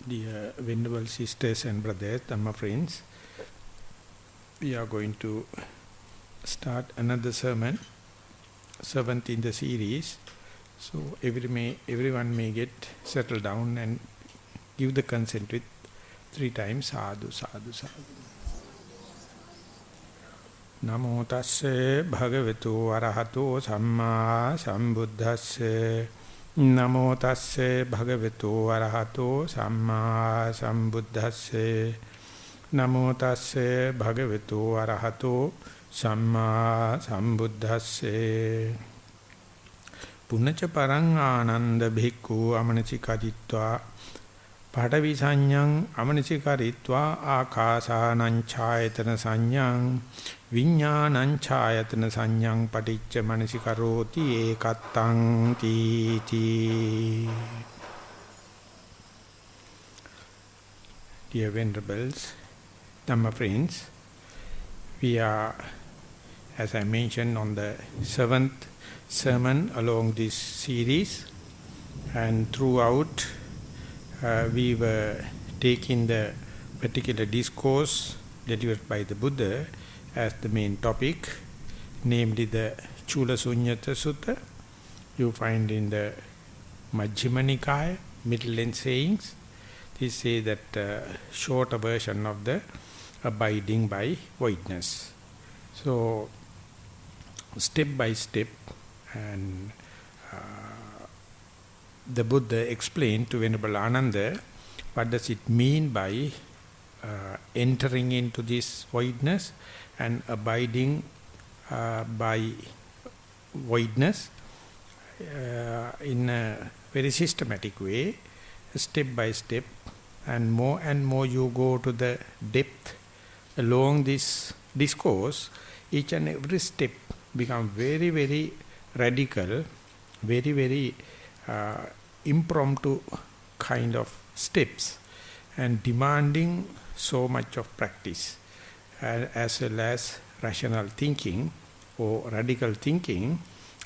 Dear venerable sisters and brothers, Dhamma friends, we are going to start another sermon, seventh in the series. So everyone may get settled down and give the consent with 3 times sadhu, sadhu, sadhu. Namo tasse bhagavatu arahato samma sambuddhasse. Namo tasse bhagavatu arahato samma sambuddhasse. Namo tasse bhagavatu arahato samma sambuddhasse. Punacha parang ananda bhikkhu amanachikaritva Padavi sanyang amanachikaritva akasanan chayatana sanyang Vinyanan chayatana sanyang paticca manasikaroti ekattang titi. Dear venerables, Dhamma friends, we are, as I mentioned, on the 7th sermon along this series, and throughout we were taking the particular discourse delivered by the Buddha as the main topic, namely the Chula Sunyatha Sutta. You find in the Majjhima Nikaya, middle length sayings. They say that shorter version of the abiding by voidness. So, step by step, and the Buddha explained to Venerable Ananda what does it mean by entering into this voidness and abiding by voidness in a very systematic way, step by step, and more you go to the depth along this discourse, each and every step become very, very radical, very, very impromptu kind of steps, and demanding so much of practice, as well as rational thinking or radical thinking.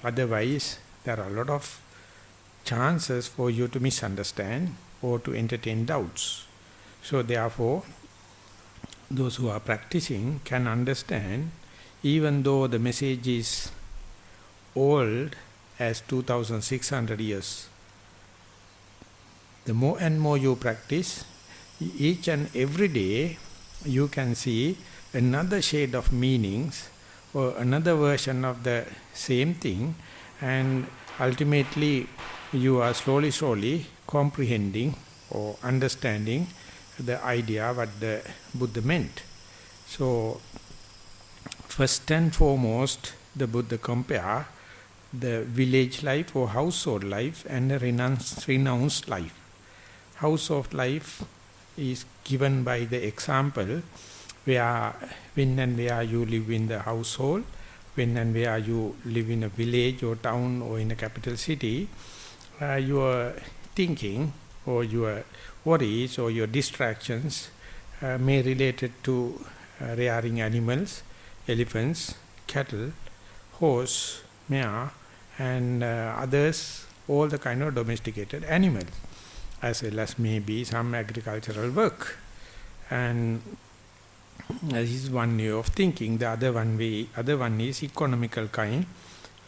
Otherwise, there are a lot of chances for you to misunderstand or to entertain doubts. So therefore, those who are practicing can understand, even though the message is old as 2600 years. The more and more you practice, each and every day you can see another shade of meanings or another version of the same thing, and ultimately you are slowly comprehending or understanding the idea what the Buddha meant. So first and foremost, the Buddha compare the village life or household life and a renounced life. Household life is given by the example where when and where you live in the household, when and where you live in a village or town or in a capital city, your thinking or your worries or your distractions may relate to rearing animals, elephants, cattle, horse, mare, and others, all the kind of domesticated animals, as well as maybe some agricultural work. And this is one way of thinking. The other one is economical kind,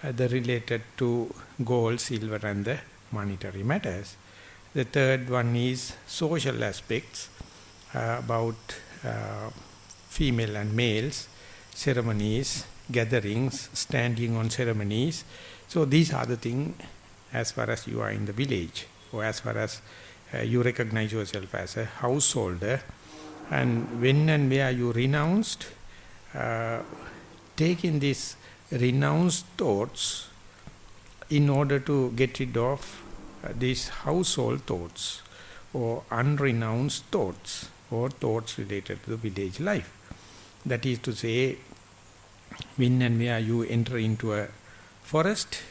the related to gold, silver, and the monetary matters. The third one is social aspects, about female and males, ceremonies, gatherings, standing on ceremonies. So these are the things as far as you are in the village, or as far as you recognize yourself as a householder. And when and where you renounced, taking these renounced thoughts in order to get rid of these household thoughts or unrenounced thoughts or thoughts related to the village life. That is to say, when and where you enter into a forest,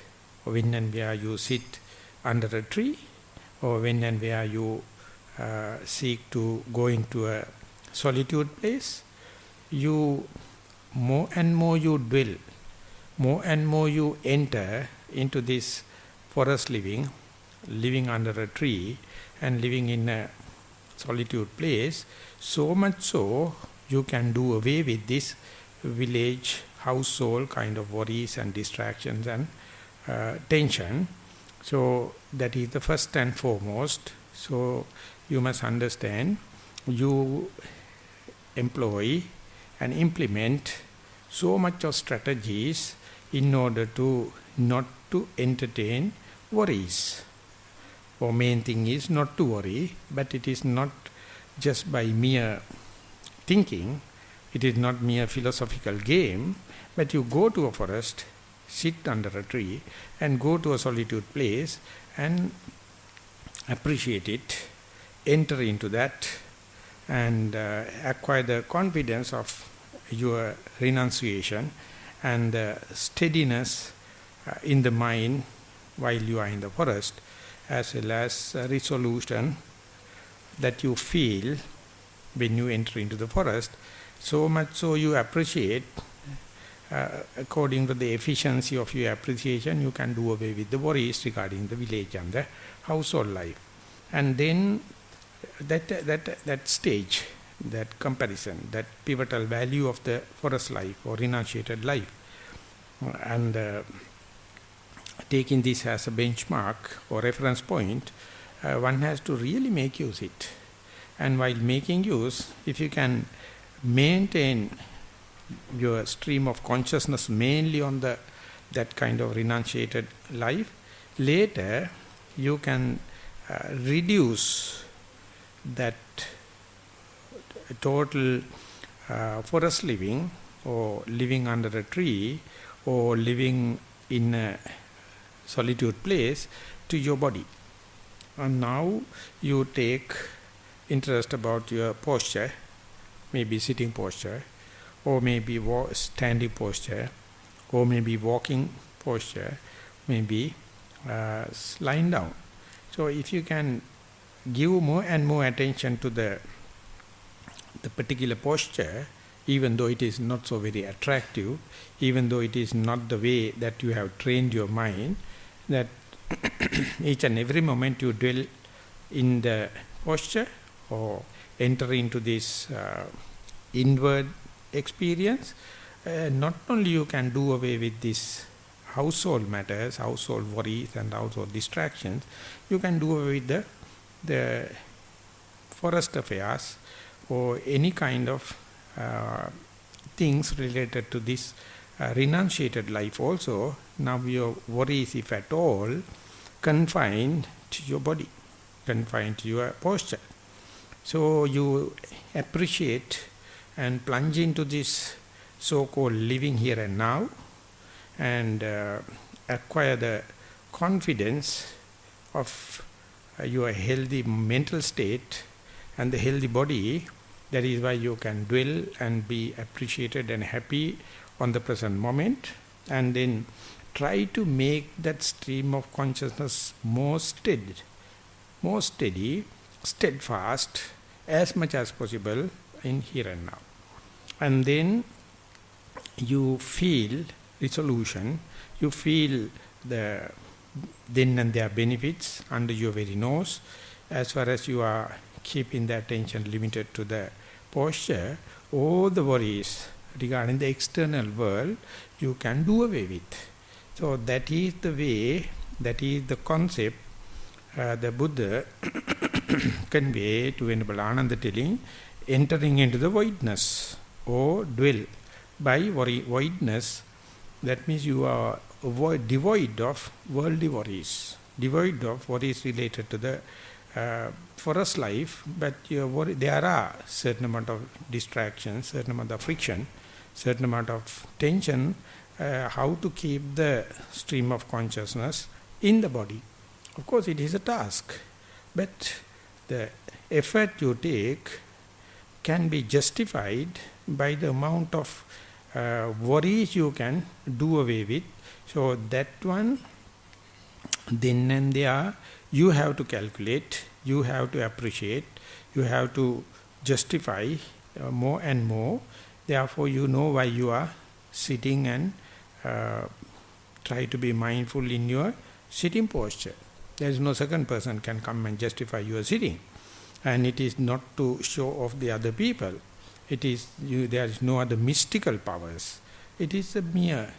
or when and where you sit under a tree, or when and where you seek to go into a solitude place, you more and more you dwell, more and more you enter into this forest living under a tree, and living in a solitude place, so much so you can do away with this village, household kind of worries and distractions and tension. So that is the first and foremost. So you must understand, you employ and implement so much of strategies in order to not to entertain worries. Our main thing is not to worry, but it is not just by mere thinking, it is not mere philosophical game, but you go to a forest, sit under a tree and go to a solitude place and appreciate it, enter into that and acquire the confidence of your renunciation and the steadiness in the mind while you are in the forest, as well as resolution that you feel when you enter into the forest. So much so you appreciate, according to the efficiency of your appreciation, you can do away with the worries regarding the village and the household life. And then that stage, that comparison, that pivotal value of the forest life or renunciated life, and taking this as a benchmark or reference point, one has to really make use it. And while making use, if you can maintain your stream of consciousness mainly on that kind of renunciated life, later you can reduce that total forest living or living under a tree or living in a solitude place to your body. And now you take interest about your posture, maybe sitting posture, or maybe standing posture, or maybe walking posture, maybe lying down. So if you can give more and more attention to the particular posture, even though it is not so very attractive, even though it is not the way that you have trained your mind, that each and every moment you dwell in the posture or enter into this inward experience, not only you can do away with these household matters, household worries and household distractions, you can do away with the forest affairs or any kind of things related to this renunciated life also. Now your worries, if at all, confined to your body, confined to your posture. So you appreciate and plunge into this so-called living here and now and acquire the confidence of your healthy mental state and the healthy body. That is why you can dwell and be appreciated and happy on the present moment, and then try to make that stream of consciousness more steady, steadfast as much as possible in here and now. And then you feel resolution, you feel the then and there benefits under your very nose. As far as you are keeping the attention limited to the posture, all the worries regarding the external world you can do away with. So that is the way, that is the concept the Buddha conveyed to Venerable Ananda, telling entering into the voidness or dwell by voidness. That means you are devoid of worldly worries, devoid of worries related to the forest life, but there are certain amount of distractions, certain amount of friction, certain amount of tension, how to keep the stream of consciousness in the body. Of course it is a task, but the effort you take can be justified by the amount of worries you can do away with. So that one, then and there, you have to calculate, you have to appreciate, you have to justify more and more. Therefore you know why you are sitting, and try to be mindful in your sitting posture. There is no second person can come and justify your sitting. And it is not to show off the other people. It is there is no other mystical powers. It is a mere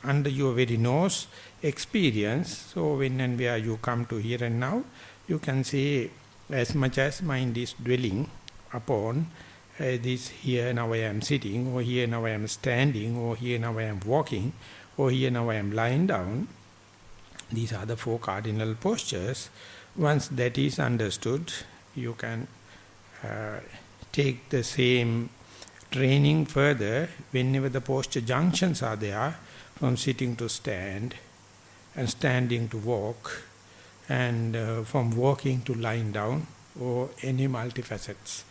under your very nose experience. So when and where you come to here and now, you can say, as much as mind is dwelling upon this, here now I am sitting, or here now I am standing, or here now I am walking, or here now I am lying down. These are the 4 cardinal postures. Once that is understood, you can take the same training further whenever the posture junctions are there, from sitting to stand, and standing to walk, and from walking to lying down, or any multifacets,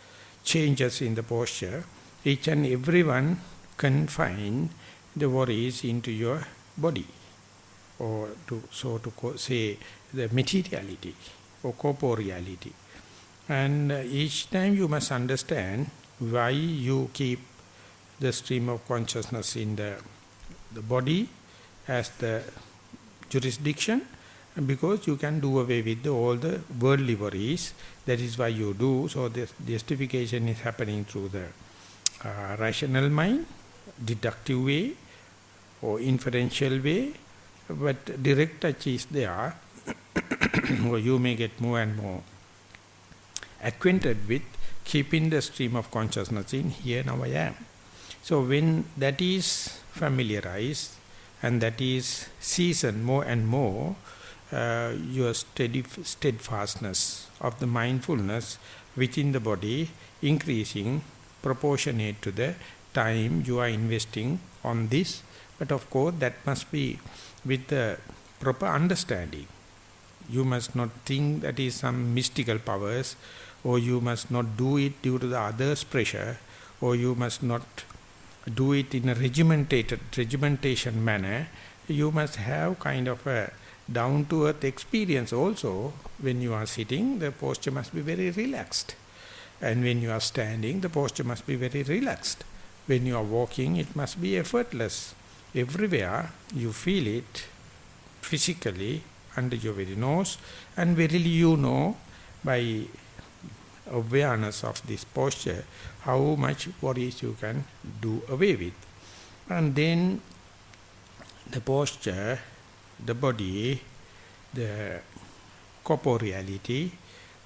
changes in the posture. Each and everyone confine the worries into your body, or say the materiality or corporeality. And each time you must understand why you keep the stream of consciousness in the body as the jurisdiction, because you can do away with all the worldly worries. That is why you do. So the justification is happening through the rational mind, deductive way or inferential way, but direct touch is there. Or you may get more and more acquainted with keeping the stream of consciousness in here now I am. So when that is familiarized and that is seasoned more and more, your steadfastness of the mindfulness within the body increasing proportionate to the time you are investing on this. But of course that must be with the proper understanding. You must not think that is some mystical powers, or you must not do it due to the others' pressure, or you must not do it in a regimentation manner. You must have kind of a down-to-earth experience also. When you are sitting, the posture must be very relaxed. And when you are standing, the posture must be very relaxed. When you are walking, it must be effortless. Everywhere you feel it physically under your very nose, and verily you know by awareness of this posture how much worries you can do away with. And then the posture, the body, the corporeality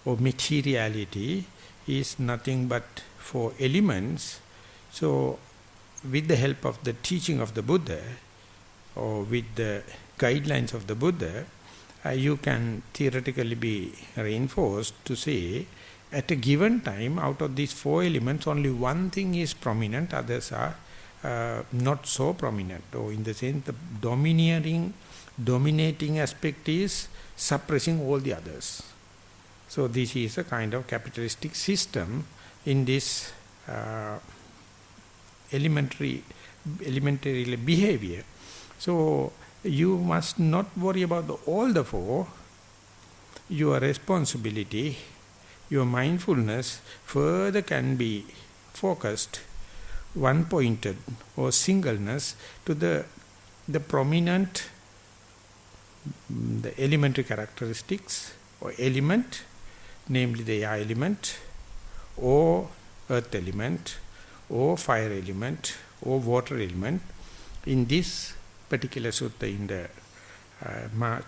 or materiality is nothing but 4 elements. So with the help of the teaching of the Buddha, or with the guidelines of the Buddha, you can theoretically be reinforced to say, at a given time, out of these 4 elements, only one thing is prominent, others are not so prominent. Or in the sense, the dominating aspect is suppressing all the others. So this is a kind of capitalistic system in this elementary behavior. So you must not worry about all the 4. Your responsibility, your mindfulness further can be focused, one-pointed or singleness to the prominent, the elementary characteristics or element, namely the air element or earth element or fire element or water element. In this particular sutta, in the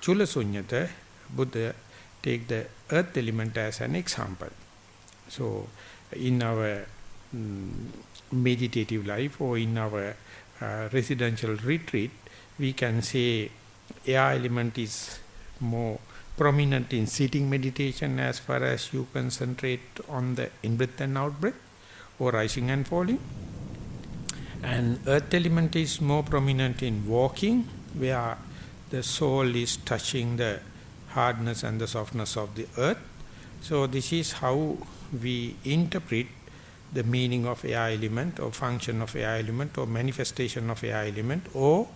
Chula Sunyatha, Buddha take the earth element as an example. So in our meditative life or in our residential retreat, we can say air element is more prominent in sitting meditation as far as you concentrate on the in-breath and out-breath or rising and falling. And earth element is more prominent in walking, where the soul is touching the hardness and the softness of the earth. So this is how we interpret the meaning of air element or function of air element or manifestation of air element or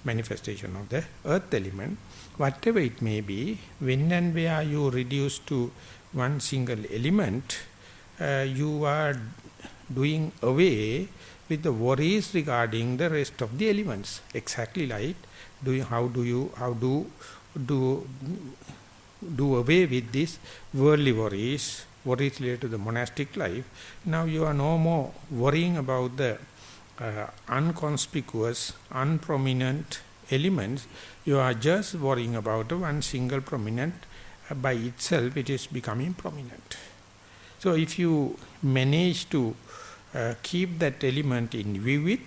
manifestation of the earth element. Whatever it may be, when and where you reduce to one single element, you are doing away with the worries regarding the rest of the elements. Exactly like how do away with these worldly worries worries related to the monastic life. Now you are no more worrying about the unconspicuous, unprominent elements. You are just worrying about one single prominent. By itself, it is becoming prominent. So if you manage to keep that element in view,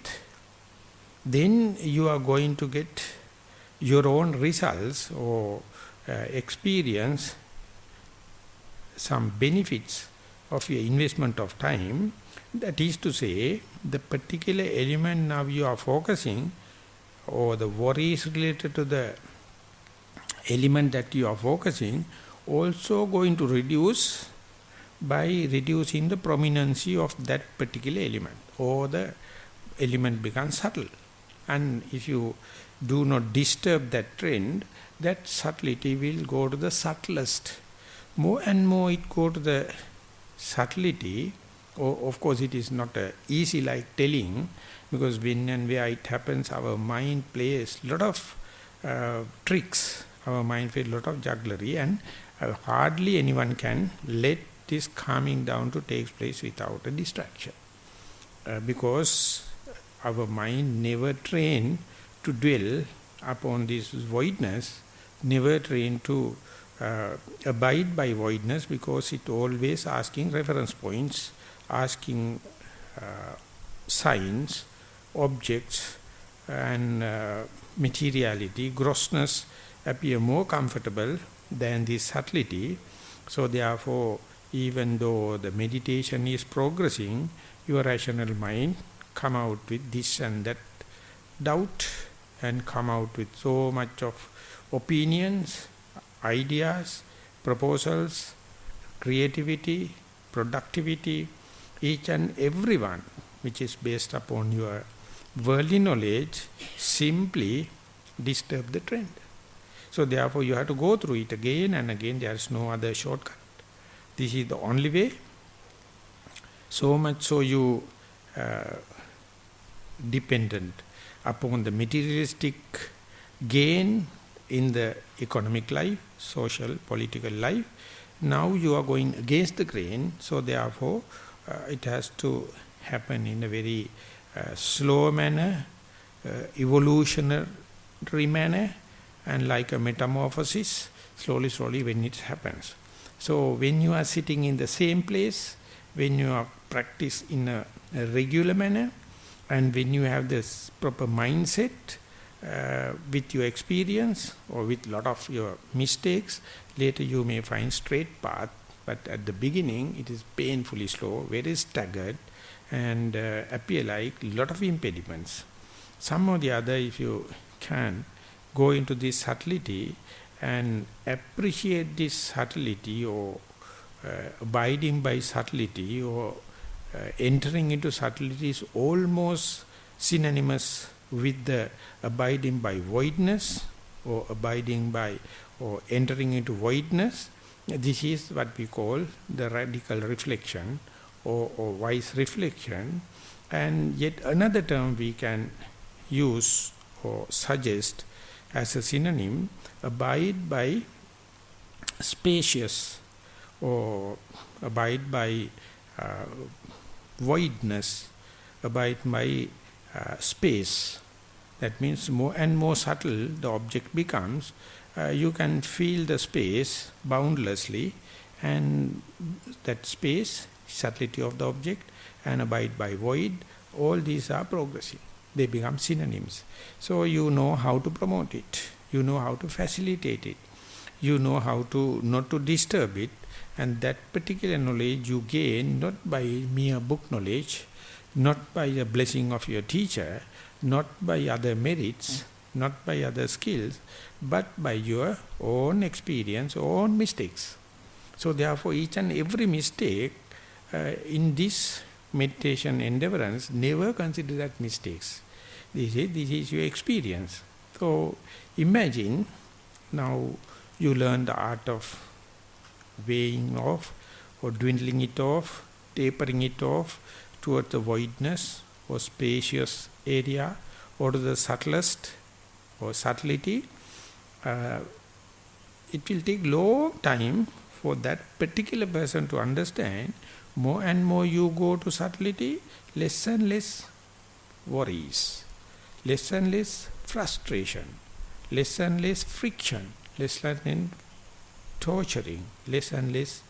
then you are going to get your own results or experience some benefits of your investment of time. That is to say, the particular element now you are focusing, or the worries related to the element that you are focusing, also going to reduce by reducing the prominency of that particular element, or the element becomes subtle. And if you do not disturb that trend, that subtlety will go to the subtlest. More and more it go to the subtlety. Of course, it is not easy like telling, because when and where it happens, our mind plays a lot of tricks. Our mind plays a lot of jugglery, and hardly anyone can let this calming down to take place without a distraction. Because our mind never trained to dwell upon this voidness, never trained to abide by voidness, because it always asking reference points, asking signs, objects, and materiality, grossness appear more comfortable than this subtlety. So therefore, even though the meditation is progressing, your rational mind come out with this and that doubt, and come out with so much of opinions, ideas, proposals, creativity, productivity, each and every one which is based upon your worldly knowledge, simply disturb the trend. So therefore you have to go through it again and again. There is no other shortcut. This is the only way. So much so you dependent upon the materialistic gain in the economic life, social, political life. Now you are going against the grain, so therefore it has to happen in a very slow manner, evolutionary manner, and like a metamorphosis, slowly when it happens. So when you are sitting in the same place, when you are practice in a regular manner, and when you have this proper mindset with your experience or with lot of your mistakes, later you may find straight path. But at the beginning, it is painfully slow, very staggered, and appear like lot of impediments. Some or the other, if you can go into this subtlety and appreciate this subtlety, or abiding by subtlety, or entering into subtlety, is almost synonymous with the abiding by voidness, or abiding by, or entering into voidness. This is what we call the radical reflection, or wise reflection. And yet another term we can use or suggest as a synonym, abide by spacious, or abide by voidness, abide by space. That means more and more subtle the object becomes, you can feel the space boundlessly, and that space, subtlety of the object, and abide by void, all these are progressive. They become synonyms. So you know how to promote it, you know how to facilitate it, you know how to not to disturb it, and that particular knowledge you gain not by mere book knowledge, not by the blessing of your teacher, not by other merits, not by other skills, but by your own experience, own mistakes. So therefore each and every mistake in this meditation endeavorance, never consider that mistakes. This is your experience. So imagine now you learn the art of weighing off, or dwindling it off, tapering it off towards the voidness or spacious area, or to the subtlest or subtlety. It will take long time for that particular person to understand, more and more you go to subtlety, less and less worries, less and less frustration, less and less friction, less and less torturing, less and less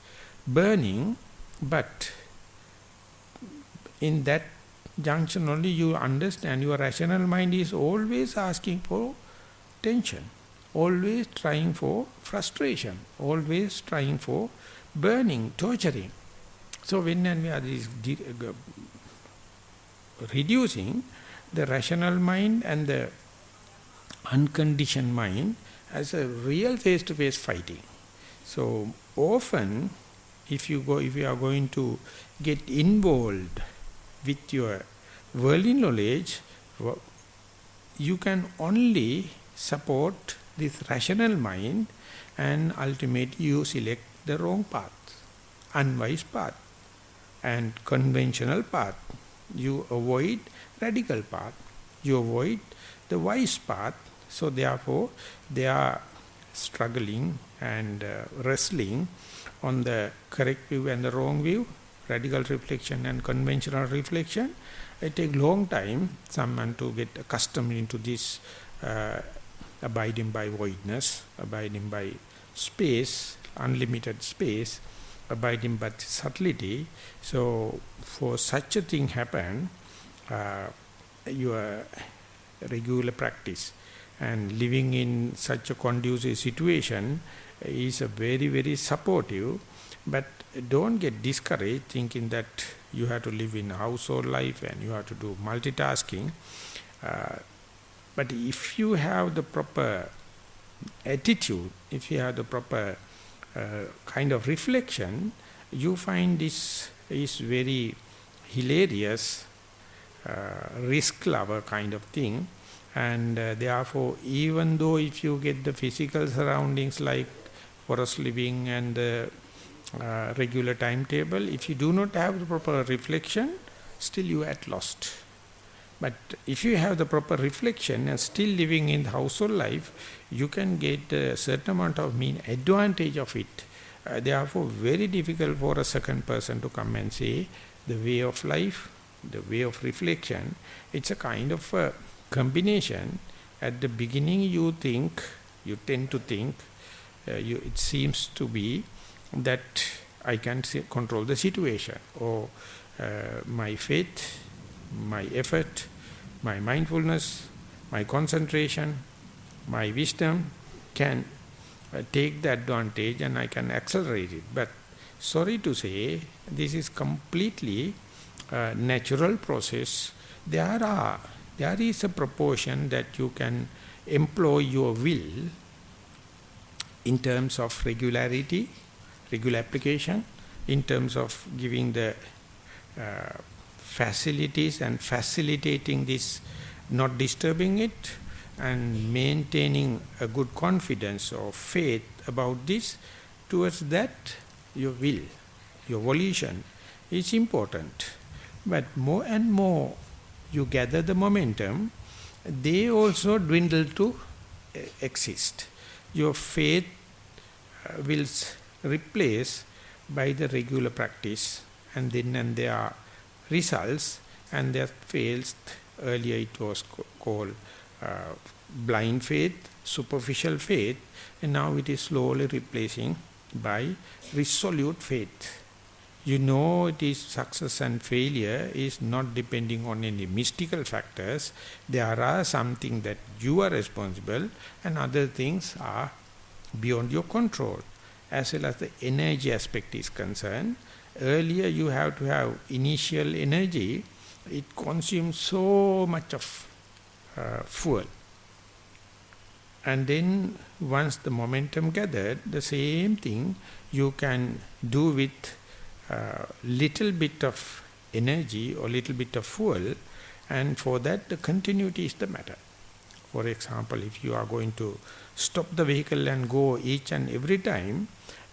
burning. But in that junction only you understand your rational mind is always asking for tension, always trying for frustration, always trying for burning, torturing. So when we are reducing the rational mind and the unconditioned mind as a real face-to-face fighting. So often, if you are going to get involved with your worldly knowledge, you can only support this rational mind, and ultimately you select the wrong path, unwise path, and conventional path. You avoid radical path. You avoid the wise path. So therefore, they are struggling and wrestling on the correct view and the wrong view, radical reflection and conventional reflection. It takes long time someone to get accustomed into this abiding by voidness, abiding by space, unlimited space, abiding by subtlety. So for such a thing happen, your regular practice and living in such a conducive situation is a very, very supportive. But don't get discouraged thinking that you have to live in household life and you have to do multitasking. But if you have the proper attitude, if you have the proper kind of reflection, you find this is very hilarious, risk lover kind of thing. And therefore, even though if you get the physical surroundings like forest living and the regular timetable, if you do not have the proper reflection, still you are at lost. But if you have the proper reflection and still living in the household life, you can get a certain amount of mean advantage of it. Therefore, very difficult for a second person to come and say the way of life, the way of reflection. It's a kind of a combination. At the beginning, you tend to think, it seems to be that I can control the situation, or my faith, my effort, my mindfulness, my concentration, my wisdom can take the advantage and I can accelerate it. But sorry to say, this is completely natural process. There is a proportion that you can employ your will in terms of regularity, regular application, in terms of giving the facilities and facilitating this, not disturbing it, and maintaining a good confidence or faith about this. Towards that, your will, your volition is important. But more and more you gather the momentum, they also dwindle to exist. Your faith will replace by the regular practice, and then there are results, and that fails. Earlier it was called blind faith, superficial faith, and now it is slowly replacing by resolute faith. You know, it is success and failure is not depending on any mystical factors. There are something that you are responsible, and other things are beyond your control. As well as the energy aspect is concerned, earlier you have to have initial energy. It consumes so much of fuel. And then once the momentum gathered, the same thing you can do with little bit of energy or little bit of fuel, and for that the continuity is the matter. For example, if you are going to stop the vehicle and go each and every time,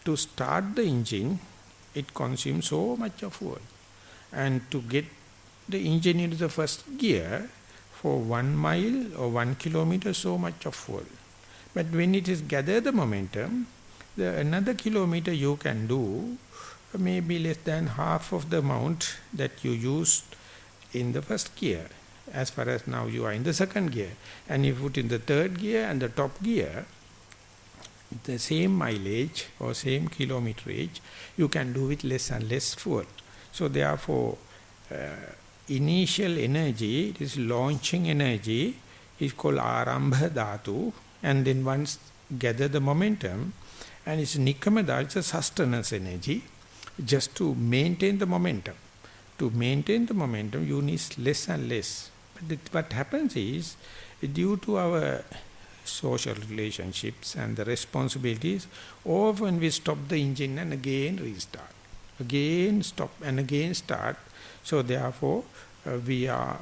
to start the engine, it consumes so much of fuel. And to get the engine into the first gear, for 1 mile or 1 kilometer, so much of fuel. But when it is gathered the momentum, Another kilometer you can do maybe less than half of the amount that you used in the first gear. As far as now you are in the second gear, and you put in the third gear and the top gear, the same mileage or same kilometerage you can do with less and less fuel. So therefore, initial energy, this launching energy, is called Arambha Dhatu, and then once gather the momentum, and it's Nikama Dhatu, it's a sustenance energy, just to maintain the momentum. To maintain the momentum, you need less and less. But what happens is, due to our social relationships and the responsibilities, often we stop the engine and again restart. Again stop and again start. So therefore, we are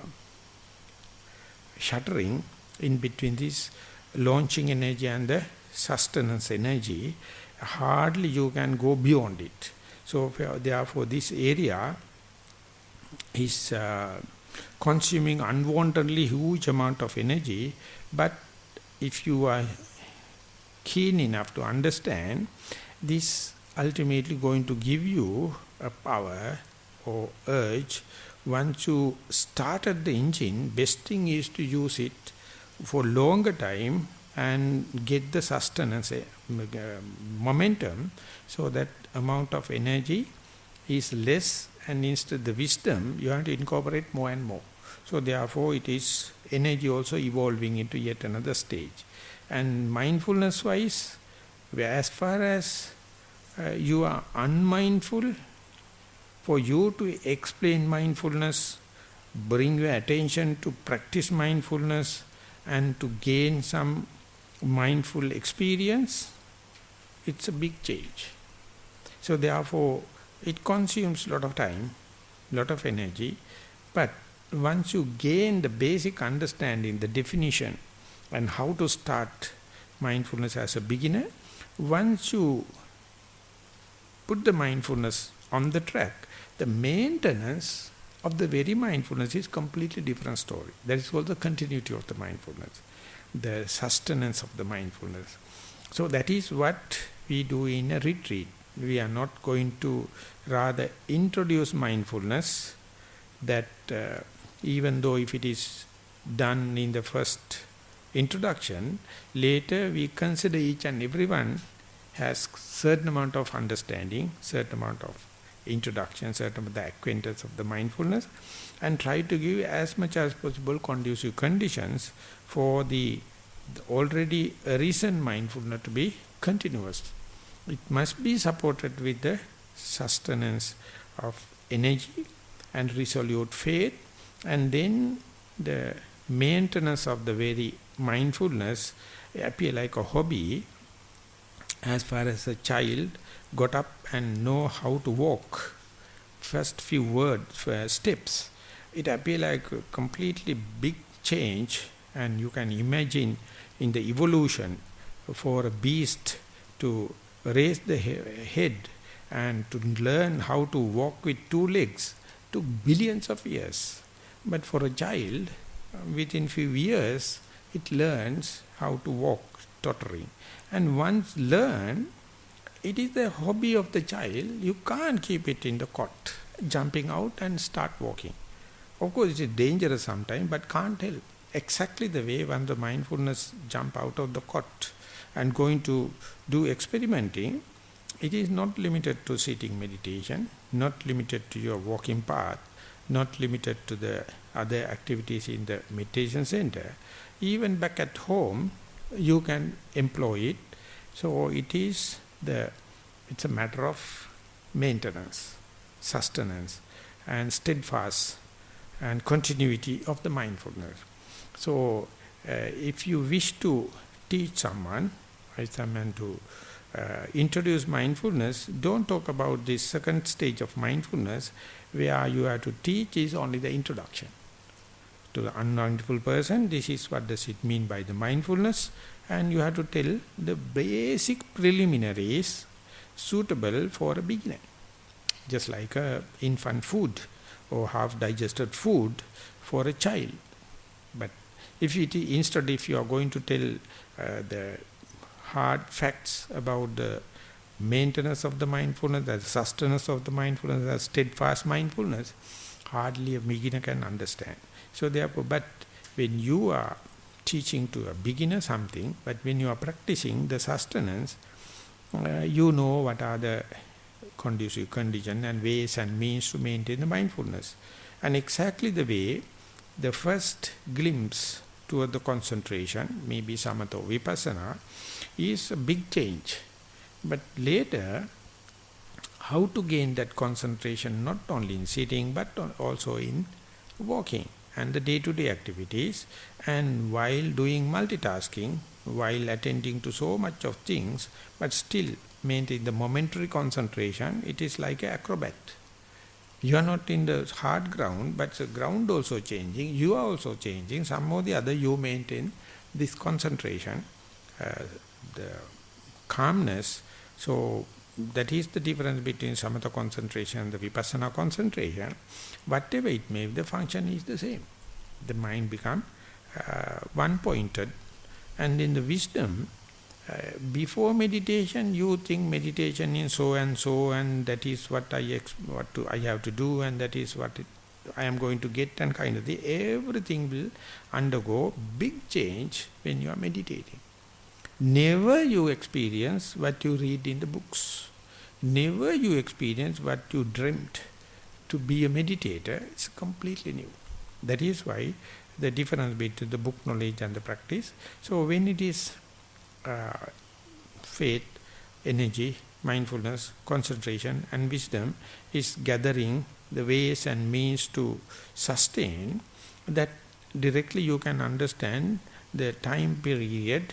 shuttering in between this launching energy and the sustenance energy. Hardly you can go beyond it. So therefore, this area is consuming unwantedly huge amount of energy, but if you are keen enough to understand, this ultimately going to give you a power or urge. Once you started the engine, best thing is to use it for longer time and get the sustenance, momentum, so that amount of energy is less, and instead the wisdom you have to incorporate more and more. So therefore it is energy also evolving into yet another stage. And mindfulness wise, as far as you are unmindful, for you to explain mindfulness, bring your attention to practice mindfulness and to gain some mindful experience, it's a big change. So therefore it consumes a lot of time, lot of energy, but once you gain the basic understanding, the definition, and how to start mindfulness as a beginner, once you put the mindfulness on the track, the maintenance of the very mindfulness is completely different story. That is called the continuity of the mindfulness, the sustenance of the mindfulness. So that is what we do in a retreat. We are not going to rather introduce mindfulness, that even though if it is done in the first introduction, later we consider each and everyone has certain amount of understanding, certain amount of introduction, certain amount of the acquaintance of the mindfulness, and try to give as much as possible conducive conditions for the already recent mindfulness to be continuous. It must be supported with the sustenance of energy and resolute faith, and then the maintenance of the very mindfulness appear like a hobby. As far as a child got up and know how to walk, first few words, steps, it appear like a completely big change, and you can imagine in the evolution for a beast to raise the head and to learn how to walk with two legs took billions of years. But for a child, within few years, it learns how to walk tottering. And once learn, it is the hobby of the child. You can't keep it in the cot, jumping out and start walking. Of course, it is dangerous sometimes, but can't help. Exactly the way when the mindfulness jump out of the cot and going to do experimenting, it is not limited to sitting meditation, not limited to your walking path, not limited to the other activities in the meditation center. Even back at home, you can employ it. So it's a matter of maintenance, sustenance, and steadfast and continuity of the mindfulness. So if you wish to teach someone to introduce mindfulness, don't talk about this second stage of mindfulness where you have to teach is only the introduction. To the unmindful person, this is what does it mean by the mindfulness, and you have to tell the basic preliminaries suitable for a beginner. Just like a infant food or half digested food for a child. But if you are going to tell the hard facts about the maintenance of the mindfulness, the sustenance of the mindfulness, the steadfast mindfulness, hardly a beginner can understand. So therefore, but when you are teaching to a beginner something, but when you are practicing the sustenance, you know what are the conducive conditions and ways and means to maintain the mindfulness. And exactly the way the first glimpse toward the concentration, maybe samatha or vipassana, is a big change. But later, how to gain that concentration not only in sitting but also in walking and the day-to-day activities, and while doing multitasking, while attending to so much of things, but still maintain the momentary concentration, it is like an acrobat. You are not in the hard ground, but the ground also changing, you are also changing, some or the other you maintain this concentration, the calmness. So that is the difference between samatha concentration and the vipassana concentration. Whatever it may be, the function is the same. The mind become one-pointed. And in the wisdom, before meditation, you think meditation is so, and that is what I have to do, and that is what I am going to get, and kind of thing. Everything will undergo big change when you are meditating. Never you experience what you read in the books. Never you experience what you dreamt to be a meditator. It's completely new. That is why the difference between the book knowledge and the practice. So when it is faith, energy, mindfulness, concentration and wisdom is gathering the ways and means to sustain, that directly you can understand the time period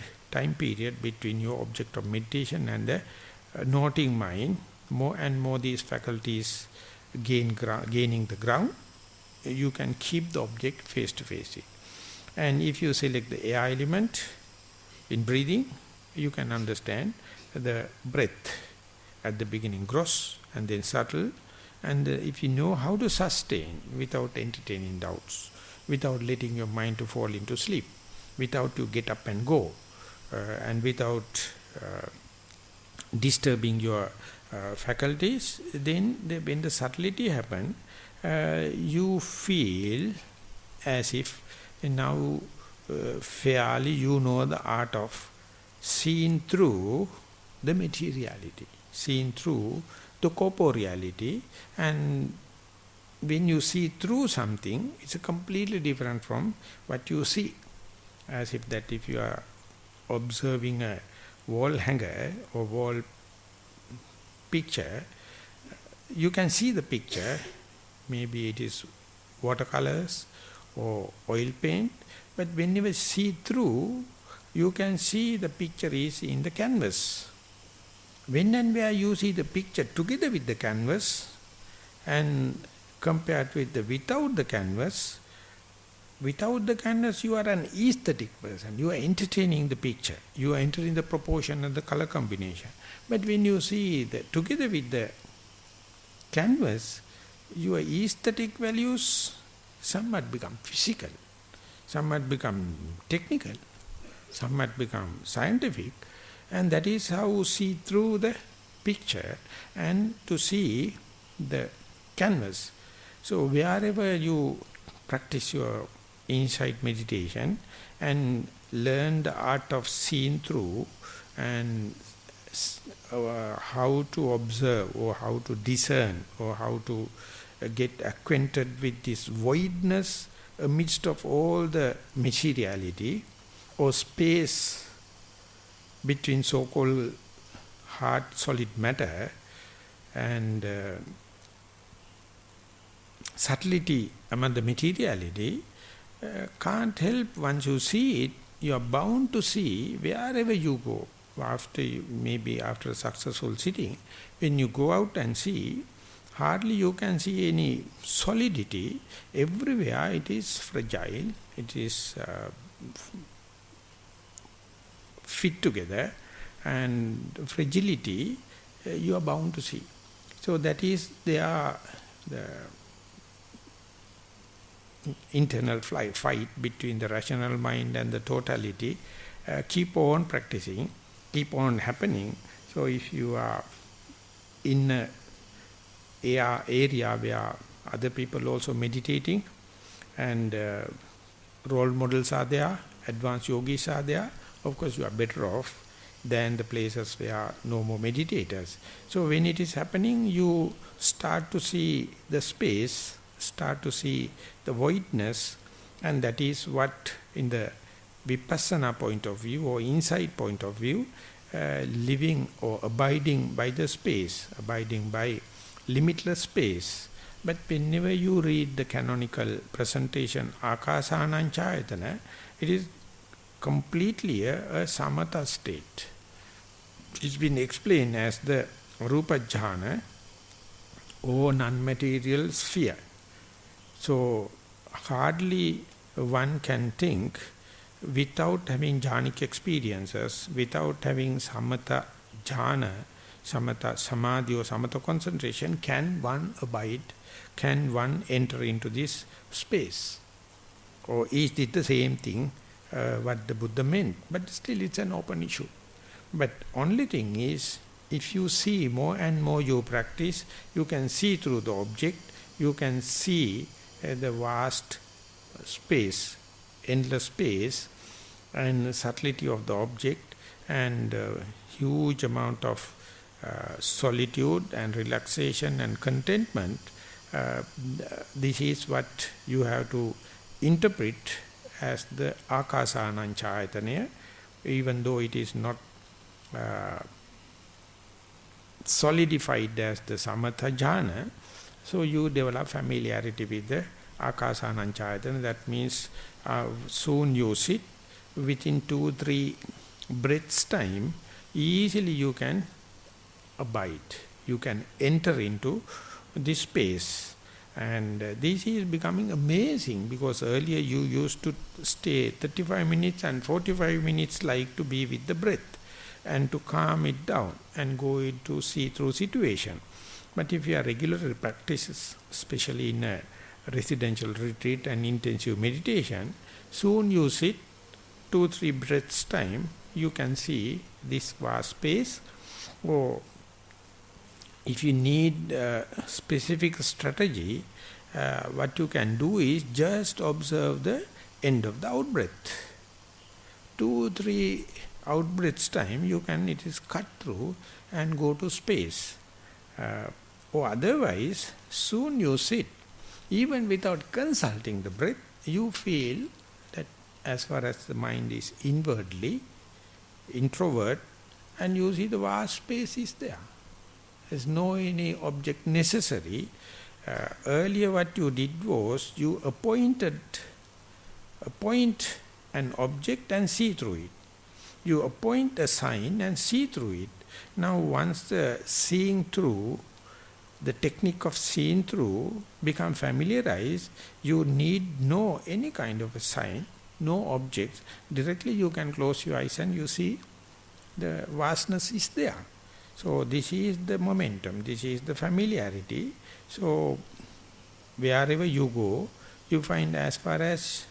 between your object of meditation and the noting mind. More and more these faculties gaining the ground, you can keep the object face to face. And if you select the air element in breathing, you can understand the breath at the beginning gross and then subtle. And if you know how to sustain without entertaining doubts, without letting your mind to fall into sleep, without you get up and go, and without disturbing your faculties, then when the subtlety happens, you feel as if now fairly you know the art of seeing through the materiality, seeing through the corporeality. And when you see through something, it's completely different from what you see. As if that if you are observing a wall hanger or wall picture, you can see the picture, maybe it is watercolors or oil paint, but when you see through, you can see the picture is in the canvas. When and where you see the picture together with the canvas and compared with the without the canvas you are an aesthetic person. You are entertaining the picture. You are entering the proportion and the color combination. But when you see that together with the canvas, your aesthetic values somewhat become physical, somewhat become technical, somewhat become scientific. And that is how you see through the picture and to see the canvas. So wherever you practice your insight meditation and learn the art of seeing through and how to observe or how to discern or how to get acquainted with this voidness amidst of all the materiality or space between so-called hard solid matter and subtlety among the materiality, can't help. Once you see it, you are bound to see wherever you go. Maybe after a successful sitting, when you go out and see, hardly you can see any solidity. Everywhere it is fragile, it is fit together, and fragility you are bound to see. So that is the internal fight between the rational mind and the totality. Keep on practicing, keep on happening. So if you are in a area where other people also meditating and role models are there, advanced yogis are there, of course you are better off than the places where no more meditators. So when it is happening, you start to see the space, start to see the voidness, and that is what in the vipassana point of view or insight point of view, living or abiding by the space, abiding by limitless space. But whenever you read the canonical presentation Akasanan Chayatana, it is completely a samatha state. It's been explained as the Rupa Jhana or non-material sphere. So hardly one can think without having jhanic experiences, without having samatha jhana, samatha samadhi or samatha concentration, can one abide, can one enter into this space? Or is it the same thing what the Buddha meant? But still it's an open issue. But only thing is, if you see more and more you practice, you can see through the object, you can see the vast space, endless space, and subtlety of the object, and huge amount of solitude and relaxation and contentment. This is what you have to interpret as the Akasanan Chayatanya, even though it is not solidified as the Samatha Jhana. So you develop familiarity with the Akasanan Chayatana. That means soon you sit, within 2-3 breaths time, easily you can abide. You can enter into this space. And this is becoming amazing, because earlier you used to stay 35 minutes and 45 minutes like to be with the breath and to calm it down and go into see-through situation. But if you are regularly practices, especially in a residential retreat and intensive meditation, soon you sit 2-3 breaths time, you can see this vast space. Or if you need specific strategy, what you can do is just observe the end of the out-breath. 2-3 out-breaths time, it is cut through and go to space. Or otherwise, soon you sit, even without consulting the breath, you feel that as far as the mind is inwardly, introvert, and you see the vast space is there. There's no any object necessary. Earlier what you did was you appoint an object and see through it. You appoint a sign and see through it. Now once the seeing through, the technique of seeing through become familiarized, you need no any kind of a sign, no objects. Directly you can close your eyes and you see the vastness is there. So this is the momentum, this is the familiarity. So wherever you go, you find as far as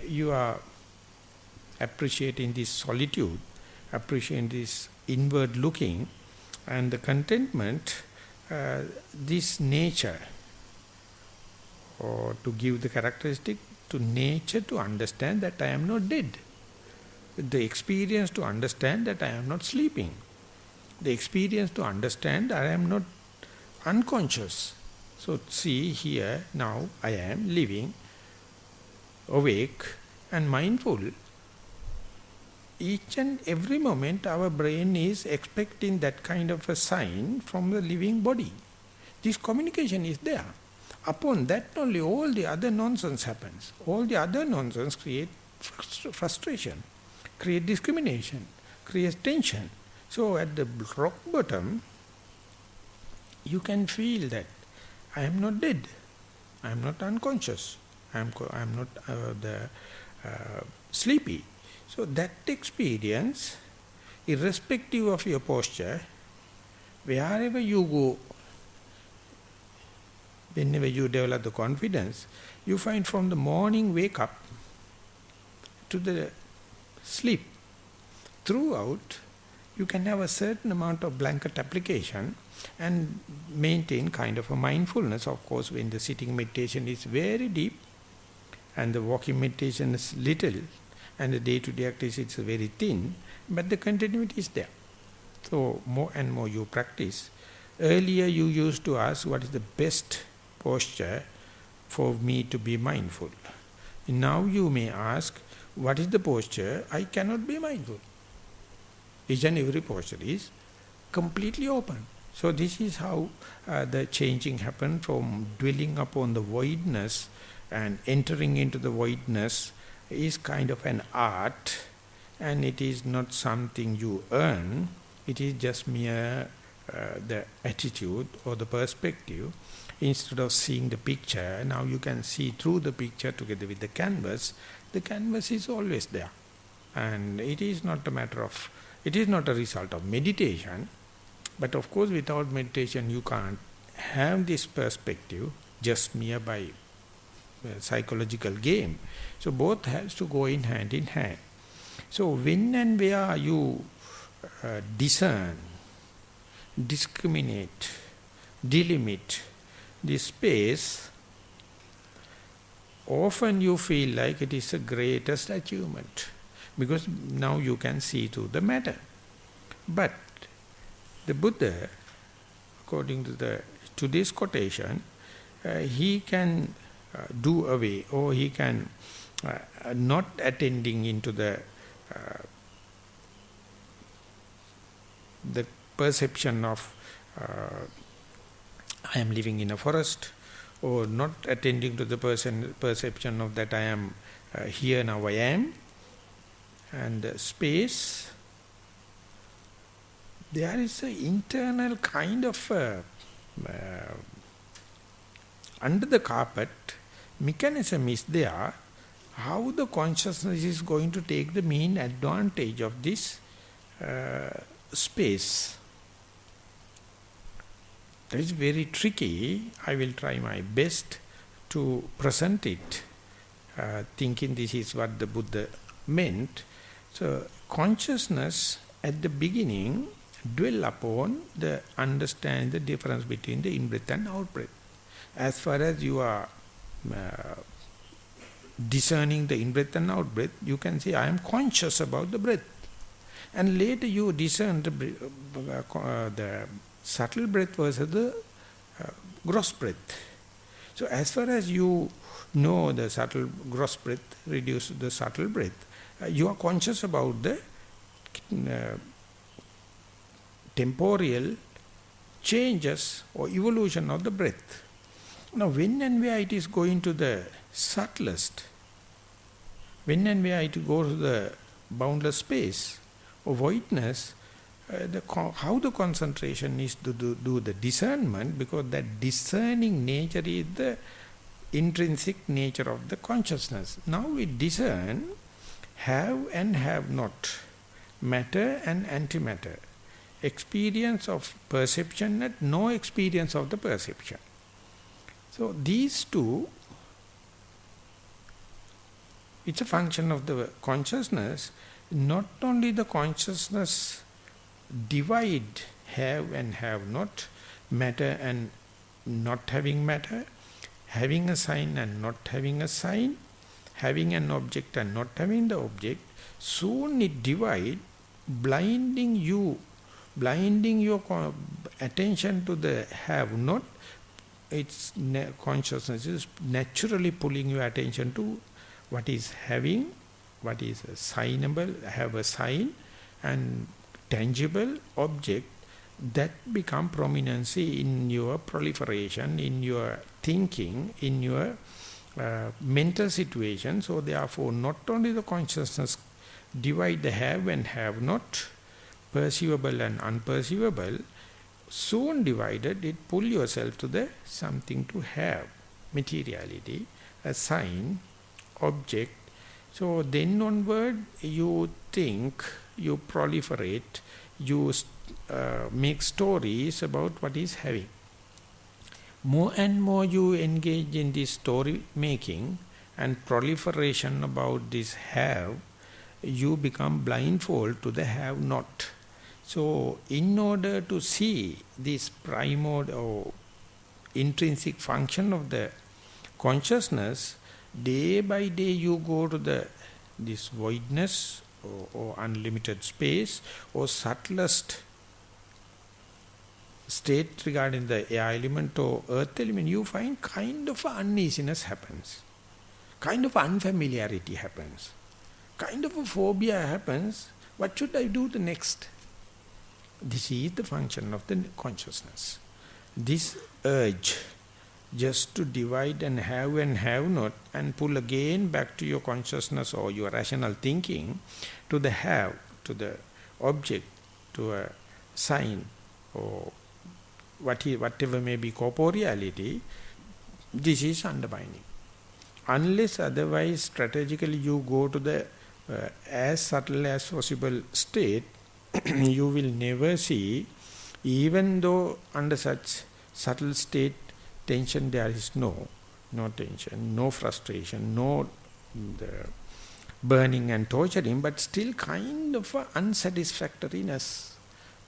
you are appreciating this solitude, appreciating this inward looking and the contentment, this nature, or to give the characteristic to nature, to understand that I am not dead. The experience to understand that I am not sleeping. The experience to understand I am not unconscious. So see here, now I am living, awake and mindful. Each and every moment our brain is expecting that kind of a sign from the living body. This communication is there. Upon that only all the other nonsense happens. All the other nonsense create frustration, create discrimination, create tension. So at the rock bottom, you can feel that I am not dead, I am not unconscious, I am not sleepy. So that experience, irrespective of your posture, wherever you go, whenever you develop the confidence, you find from the morning wake up to the sleep, throughout, you can have a certain amount of blanket application and maintain kind of a mindfulness. Of course, when the sitting meditation is very deep and the walking meditation is little and the day-to-day activity is very thin, but the continuity is there. So more and more you practice. Earlier you used to ask, what is the best posture for me to be mindful? Now you may ask, what is the posture I cannot be mindful? Each and every posture is completely open. So this is how the changing happened from dwelling upon the voidness and entering into the voidness is kind of an art, and it is not something you earn. It is just mere the attitude or the perspective. Instead of seeing the picture, now you can see through the picture together with the canvas. The canvas is always there. And it is not a matter of, it is not a result of meditation. But of course, without meditation, you can't have this perspective just mere by psychological game. So both has to go in hand. So when and where you discern, discriminate, delimit this space, often you feel like it is the greatest achievement, because now you can see through the matter. But the Buddha, according to this quotation, he can do away, or he can not attending into the perception of I am living in a forest, or not attending to the perception of that I am here now I am, and space. There is an internal kind of under the carpet mechanism is there, how the consciousness is going to take the mean advantage of this space. That is very tricky. I will try my best to present it, thinking this is what the Buddha meant. So consciousness at the beginning dwell upon the understand the difference between the in-breath and out-breath. As far as you are discerning the in-breath and out-breath, you can say, I am conscious about the breath. And later you discern the subtle breath versus the gross breath. So as far as you know the subtle gross breath, reduce the subtle breath, you are conscious about the temporal changes or evolution of the breath. Now when and where it is going to the subtlest, when and where it goes to the boundless space or voidness, how the concentration is to do the discernment, because that discerning nature is the intrinsic nature of the consciousness. Now we discern have and have not, matter and antimatter, experience of perception and no experience of the perception. So these two, it's a function of the consciousness. Not only the consciousness divide have and have not, matter and not having matter, having a sign and not having a sign, having an object and not having the object. Soon it divide, blinding your attention to the have not. Its consciousness is naturally pulling your attention to what is having, what is signable, have a sign, and tangible object that become prominency in your proliferation, in your thinking, in your mental situation. So therefore not only the consciousness divide the have and have not, perceivable and unperceivable, soon divided, it pull yourself to the something to have, materiality, a sign, object. So then onward you think, you proliferate, you make stories about what is having. More and more you engage in this story making and proliferation about this have, you become blindfold to the have not. So, in order to see this primordial or intrinsic function of the consciousness, day by day you go to this voidness or unlimited space or subtlest state regarding the air element or earth element, you find kind of uneasiness happens, kind of unfamiliarity happens, kind of a phobia happens. What should I do the next? This is the function of the consciousness. This urge just to divide and have not and pull again back to your consciousness or your rational thinking, to the have, to the object, to a sign or whatever may be corporeality, this is undermining. Unless otherwise strategically you go to the as subtle as possible state, you will never see, even though under such subtle state tension there is no tension, no frustration, no the burning and torturing, but still kind of a unsatisfactoriness,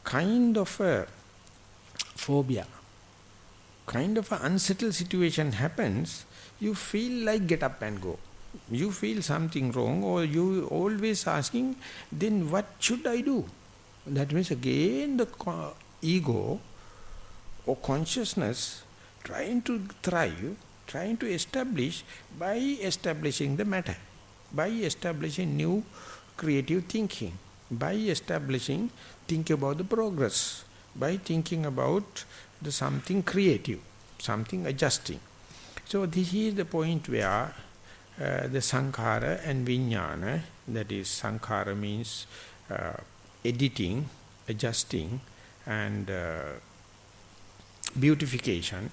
kind of a phobia, kind of an unsettled situation happens. You feel like get up and go. You feel something wrong, or you always asking, then what should I do? That means again the ego or consciousness trying to thrive, trying to establish by establishing the matter, by establishing new creative thinking, by establishing think about the progress, by thinking about the something creative, something adjusting. So this is the point where the sankhara and vijnana, that is sankhara means editing, adjusting and beautification,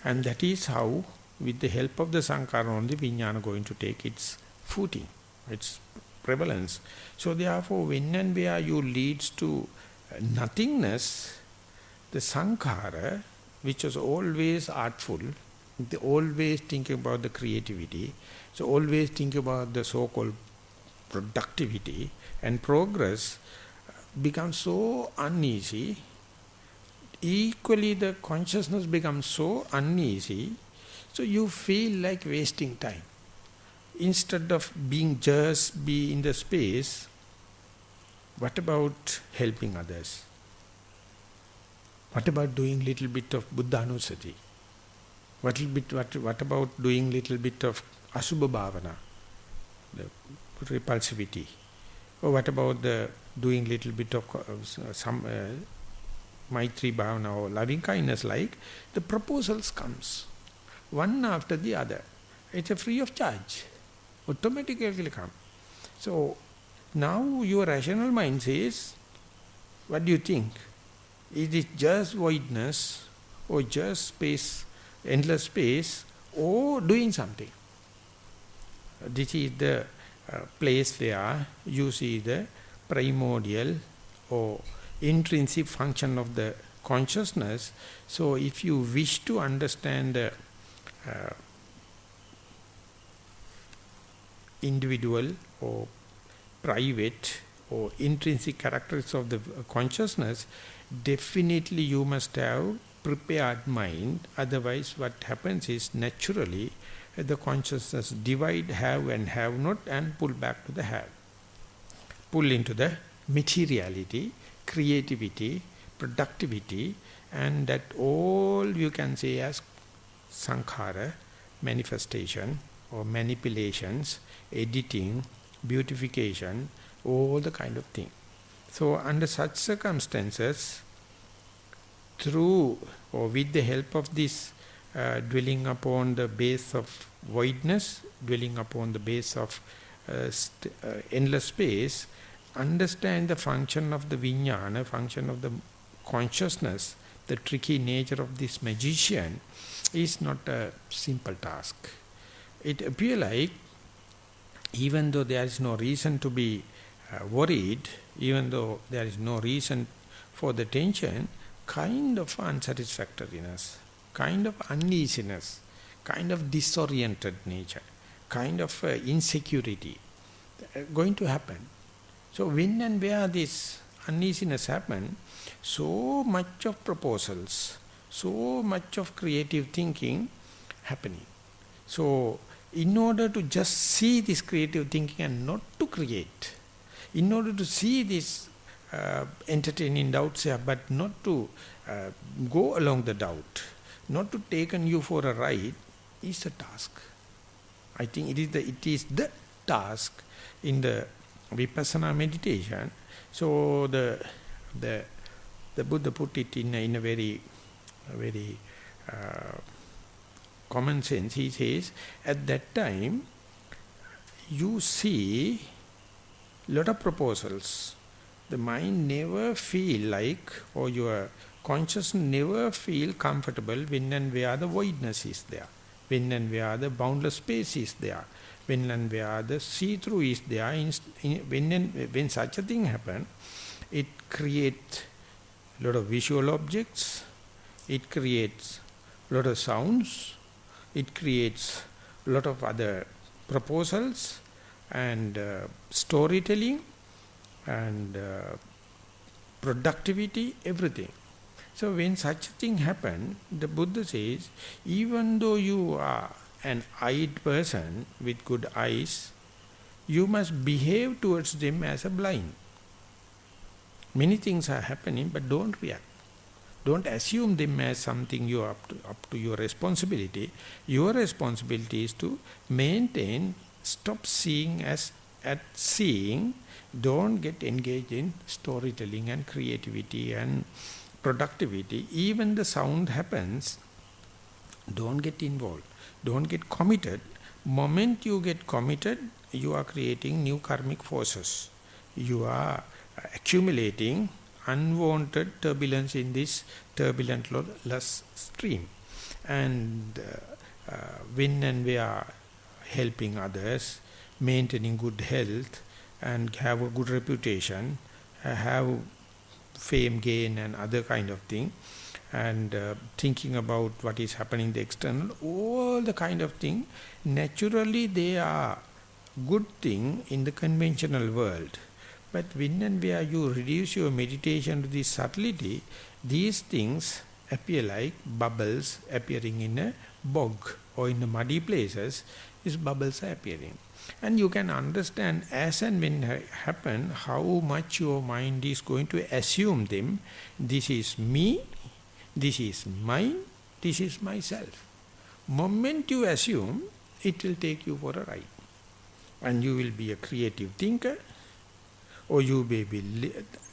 and that is how with the help of the sankhara only vijnana going to take its footing, its prevalence. So therefore when and where you leads to nothingness, the sankhara, which was always artful, they always think about the creativity, so always think about the so-called productivity and progress, becomes so uneasy. Equally the consciousness becomes so uneasy, so you feel like wasting time. Instead of being just be in the space, what about helping others? What about doing little bit of Buddhanusati? What about doing little bit of Asubha Bhavana, the repulsivity? Or what about the doing little bit of some Maitri Bhavana or loving kindness, like the proposals comes, one after the other. It's a free of charge, automatically come. So now your rational mind says, what do you think? Is it just voidness or just space, endless space, or doing something? This is the place where you see the primordial or intrinsic function of the consciousness. So if you wish to understand the individual or private or intrinsic characteristics of the consciousness, definitely you must have prepared mind. Otherwise what happens is naturally the consciousness divide have and have not and pull back to the have. Pull into the materiality, creativity, productivity, and that all you can say as sankhara, manifestation or manipulations, editing, beautification, all the kind of thing. So under such circumstances, through or with the help of this dwelling upon the base of voidness, dwelling upon the base of endless space, understand the function of the vijnana, function of the consciousness, the tricky nature of this magician is not a simple task. It appears like, even though there is no reason to be worried, even though there is no reason for the tension, kind of unsatisfactoriness, kind of uneasiness, kind of disoriented nature, kind of insecurity going to happen. So when and where this uneasiness happen, so much of proposals, so much of creative thinking happening. So, in order to just see this creative thinking and not to create, in order to see this entertaining doubts here, but not to go along the doubt, not to taken you for a ride, is a task. I think it is the task in the Vipassana meditation. So the Buddha put it in a very common sense. He says, at that time, you see lot of proposals. The mind never feel like, or your consciousness never feel comfortable when and where the voidness is there, when and where the boundless space is there, when and where the see-through is there. When such a thing happen, it creates a lot of visual objects, it creates a lot of sounds, it creates a lot of other proposals and storytelling and productivity, everything. So when such a thing happen, the Buddha says, even though you are an eyed person with good eyes, you must behave towards them as a blind. Many things are happening, but don't react. Don't assume them as something you are up to your responsibility. Your responsibility is to maintain, stop seeing as at seeing. Don't get engaged in storytelling and creativity and productivity. Even the sound happens, don't get involved. Don't get committed. Moment you get committed, you are creating new karmic forces. You are accumulating unwanted turbulence in this turbulentless stream. And when and we are helping others, maintaining good health and have a good reputation, have fame gain and other kind of thing, and thinking about what is happening in the external, all the kind of thing, naturally they are good thing in the conventional world. But when and where you reduce your meditation to this subtlety, these things appear like bubbles appearing in a bog or in the muddy places. These bubbles are appearing. And you can understand as and when happen how much your mind is going to assume them. This is me, this is mine, this is myself. Moment you assume, it will take you for a ride. And you will be a creative thinker, or you may be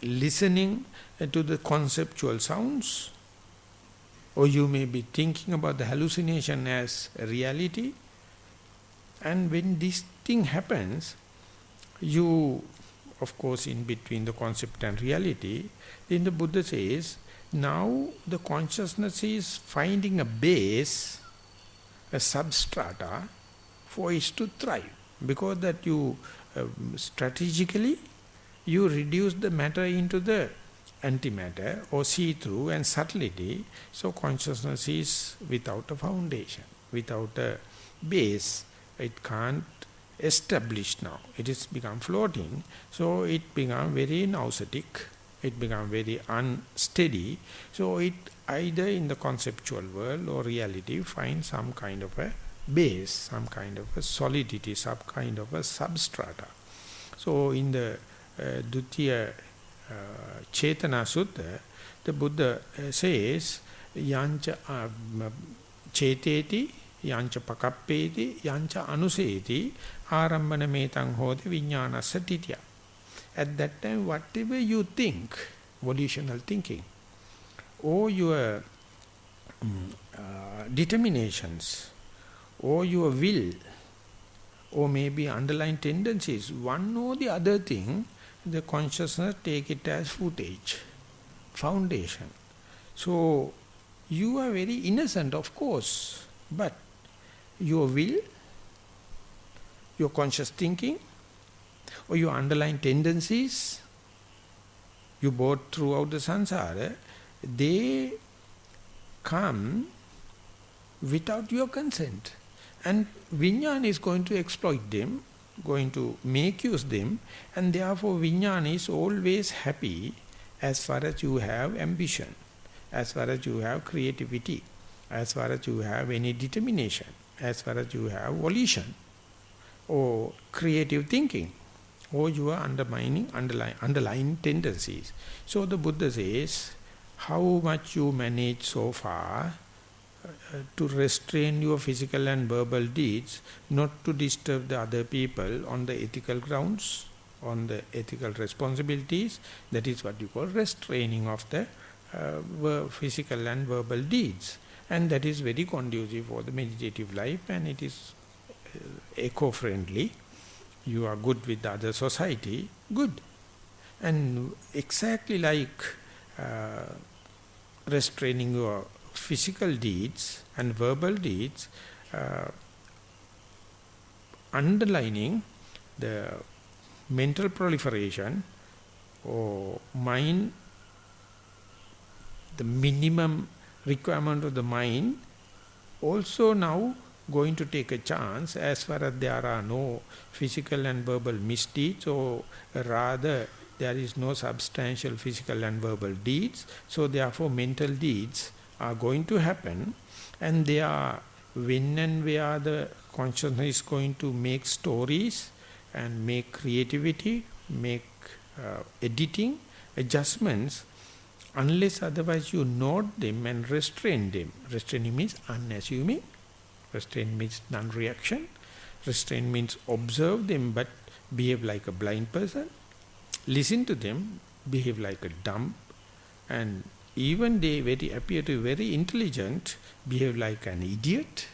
listening to the conceptual sounds, or you may be thinking about the hallucination as a reality. And when this thing happens, you, of course, in between the concept and reality, then the Buddha says, now the consciousness is finding a base, a substrata for it to thrive. Because that you strategically, you reduce the matter into the antimatter or see-through and subtlety. So consciousness is without a foundation, without a base. It can't establish now. It has become floating. So it become very nauseatic. It become very unsteady. So it either in the conceptual world or reality find some kind of a base, some kind of a solidity, some kind of a substrata. So in the Dutiya Chetana Sutta, the Buddha says, Yancha Cheteti, Yancha Pakappeti, Yancha Anuseti, Arambana Metang Hoti Vijnana Satitya. At that time, whatever you think, volitional thinking, or your determinations, or your will, or maybe underlying tendencies, one or the other thing, the consciousness take it as footage, foundation. So, you are very innocent, of course, but your will, your conscious thinking, or your underlying tendencies, you brought throughout the samsara, they come without your consent. And Vijnana is going to exploit them going to make use them, and therefore Vijnana is always happy as far as you have ambition, as far as you have creativity, as far as you have any determination, as far as you have volition or creative thinking, or you are underlying tendencies. So the Buddha says, how much you manage so far to restrain your physical and verbal deeds, not to disturb the other people on the ethical grounds, on the ethical responsibilities. That is what you call restraining of the physical and verbal deeds. And that is very conducive for the meditative life, and it is eco-friendly. You are good with the other society, good. And exactly like restraining your physical deeds and verbal deeds, underlining the mental proliferation or mind, the minimum requirement of the mind, also now going to take a chance as far as there are no physical and verbal misdeeds, or rather there is no substantial physical and verbal deeds. So therefore mental deeds are going to happen, and they are when and where the consciousness is going to make stories and make creativity, make editing, adjustments, unless otherwise you note them and restrain them. Restraining means unassuming. Restrain means non-reaction. Restrain means observe them but behave like a blind person. Listen to them, behave like a dumb, and even they appear to be very intelligent, behave like an idiot,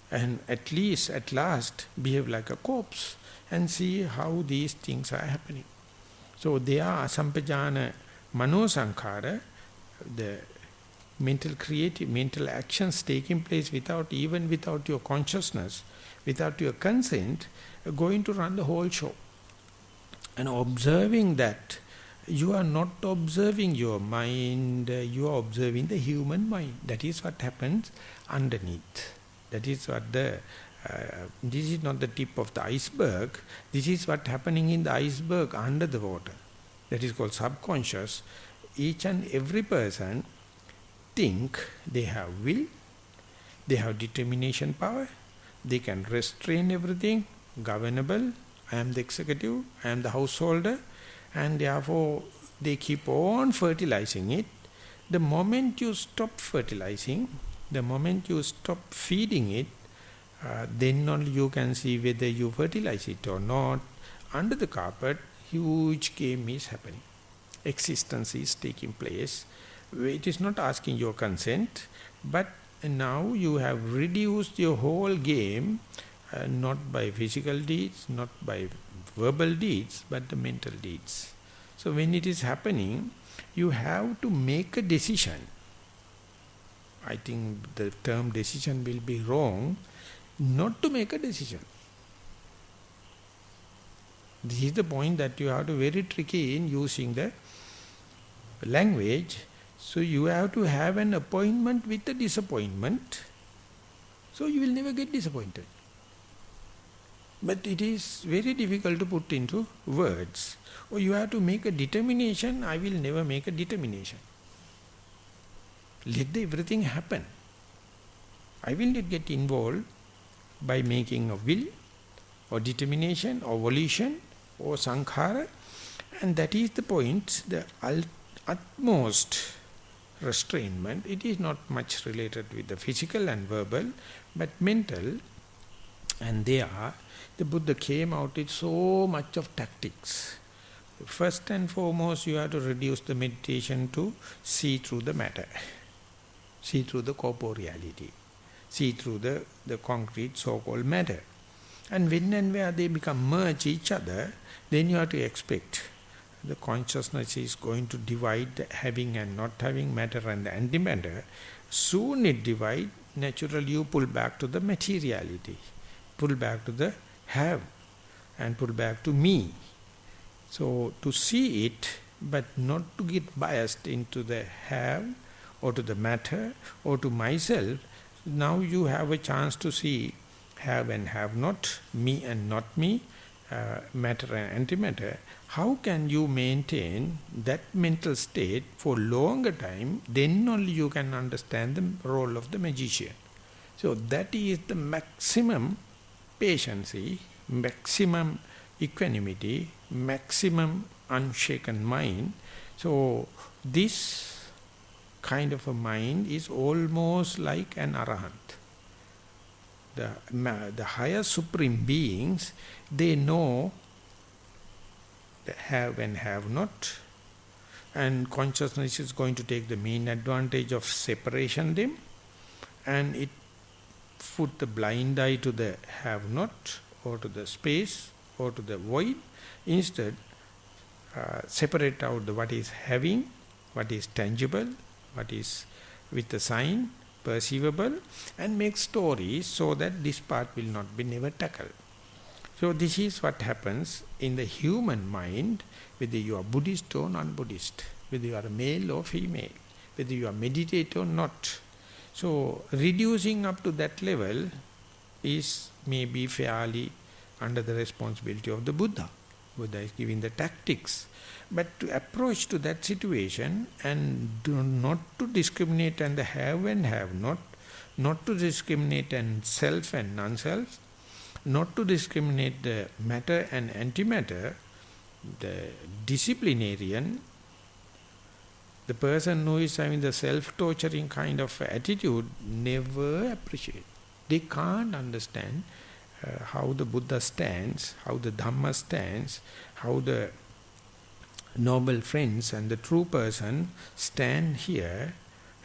and at last behave like a corpse, and see how these things are happening. So they are asampajana mano sankhara, the mental actions taking place without your consciousness, without your consent, going to run the whole show. And observing that, you are not observing your mind, you are observing the human mind. That is what happens underneath. That is what this is not the tip of the iceberg. This is what happening in the iceberg under the water. That is called subconscious. Each and every person think they have will, they have determination power, they can restrain everything, governable. I am the executive, I am the householder, and therefore they keep on fertilizing it. The moment you stop fertilizing, the moment you stop feeding it, then only you can see whether you fertilize it or not. Under the carpet, huge game is happening. Existence is taking place. It is not asking your consent, but now you have reduced your whole game, not by physical deeds, not by verbal deeds, but the mental deeds. So when it is happening, you have to make a decision. I think the term decision will be wrong, not to make a decision. This is the point that you have to be very tricky in using the language. So you have to have an appointment with the disappointment, so you will never get disappointed. But it is very difficult to put into words. Or you have to make a determination. I will never make a determination. Let everything happen. I will not get involved by making a will or determination or volition or sankhara. And that is the point, the utmost restrainment. It is not much related with the physical and verbal, but mental. And there, the Buddha came out with so much of tactics. First and foremost, you have to reduce the meditation to see through the matter, see through the corporeality, see through the concrete so-called matter. And when and where they become merge each other, then you have to expect the consciousness is going to divide the having and not having, matter and the antimatter. Soon it divides, naturally you pull back to the materiality, pull back to the have, and pull back to me. So to see it, but not to get biased into the have or to the matter or to myself. Now you have a chance to see have and have not, me and not me, matter and antimatter, how can you maintain that mental state for longer time? Then only you can understand the role of the magician. So that is the maximum patience, maximum equanimity, maximum unshaken mind. So this kind of a mind is almost like an arahant. The higher supreme beings, they know the have and have not, and consciousness is going to take the mean advantage of separation them, and it put the blind eye to the have not, or to the space, or to the void. Instead, separate out what is having, what is tangible, what is with the sign, perceivable, and make stories so that this part will not be never tackled. So this is what happens in the human mind, whether you are Buddhist or non-Buddhist, whether you are male or female, whether you are meditator or not. So reducing up to that level is maybe fairly under the responsibility of the Buddha. Buddha is giving the tactics. But to approach to that situation and not to discriminate and the have and have not to discriminate and self and non-self, not to discriminate the matter and antimatter, the disciplinarian, the person who is having the self-torturing kind of attitude, never appreciate. They can't understand how the Buddha stands, how the Dhamma stands, how the noble friends and the true person stand here,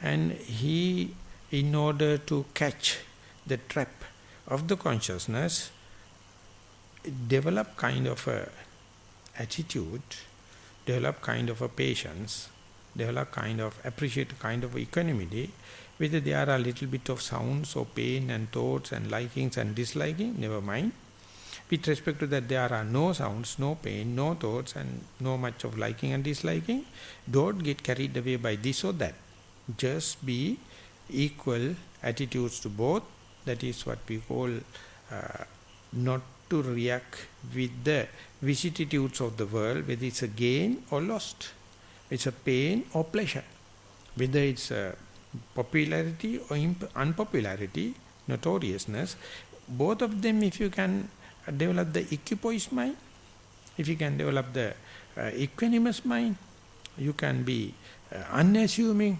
and he, in order to catch the trap of the consciousness, develop kind of a attitude, develop kind of a patience, develop kind of appreciate kind of equanimity. Whether there are a little bit of sounds or pain and thoughts and likings and disliking, never mind. With respect to that, there are no sounds, no pain, no thoughts, and no much of liking and disliking. Don't get carried away by this or that. Just be equal attitudes to both. That is what we call not to react with the vicissitudes of the world, whether it's a gain or lost, it's a pain or pleasure, whether it's a popularity or unpopularity, notoriousness. Both of them, if you can develop the equipoise mind, if you can develop the equanimous mind, you can be unassuming,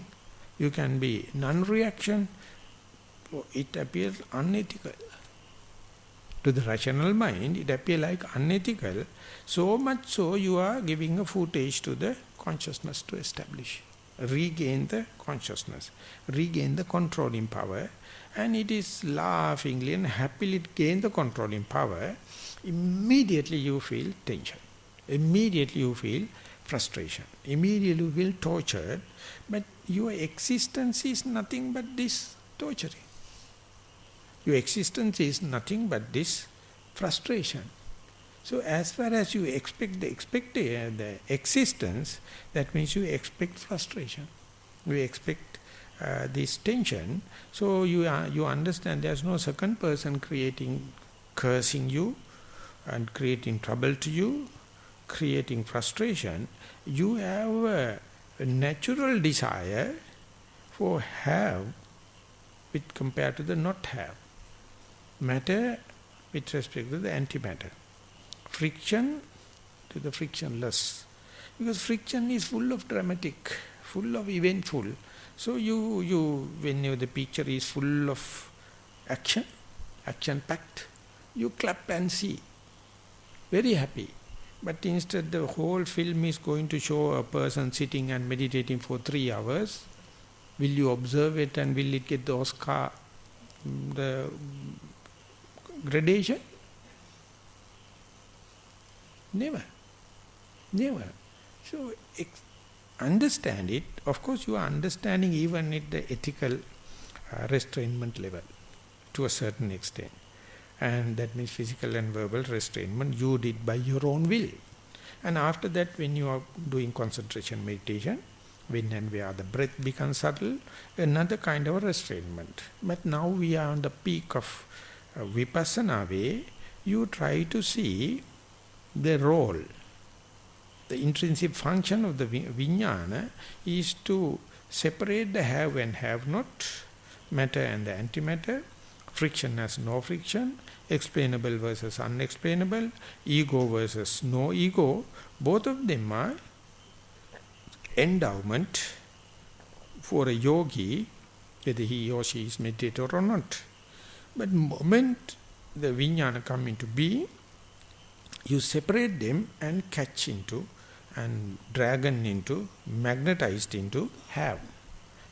you can be non-reaction. It appears unethical. To the rational mind, it appears like unethical. So much so, you are giving a footage to the consciousness to establish. Regain the consciousness, regain the controlling power, and it is laughingly and happily gain the controlling power. Immediately you feel tension, immediately you feel frustration, immediately you feel tortured, but your existence is nothing but this torturing. Your existence is nothing but this frustration. So as far as you expect the existence, that means you expect frustration. You expect this tension. So you understand there's no second person cursing you and creating trouble to you, creating frustration. You have a natural desire for have with compared to the not have. Matter with respect to the antimatter. Friction to the frictionless, because friction is full of dramatic, full of eventful. So when the picture is full of action packed, you clap and see, very happy. But instead the whole film is going to show a person sitting and meditating for 3 hours. Will you observe it and will it get the Oscar, the gradation? Never. So understand it. Of course, you are understanding even at the ethical restrainment level to a certain extent. And that means physical and verbal restrainment you did by your own will. And after that, when you are doing concentration meditation, when and where the breath becomes subtle, another kind of restrainment. But now we are on the peak of vipassana way. You try to see the role, the intrinsic function of the vijnana is to separate the have and have not, matter and the antimatter, friction as no friction, explainable versus unexplainable, ego versus no ego. Both of them are endowment for a yogi, whether he or she is meditator or not. But moment the vijnana come into being, you separate them and catch into and dragon into, magnetized into have,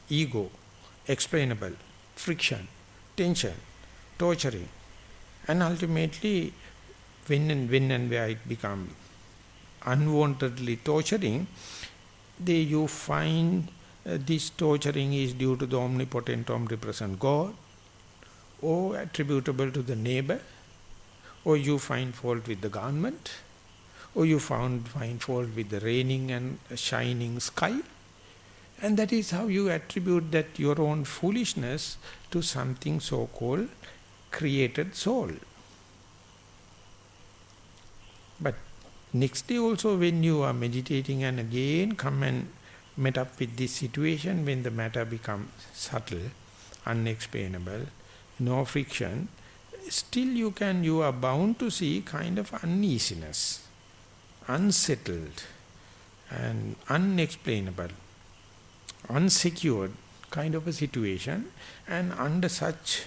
ego, explainable, friction, tension, torturing. And ultimately, when and where it becomes unwantedly torturing, there you find this torturing is due to the omnipotent, omnipresent God, or attributable to the neighbor, or you find fault with the government, or you find fault with the raining and shining sky. And that is how you attribute that your own foolishness to something so-called created soul. But next day also when you are meditating and again come and met up with this situation, when the matter becomes subtle, unexplainable, no friction, still you are bound to see kind of uneasiness, unsettled and unexplainable, unsecured kind of a situation. And under such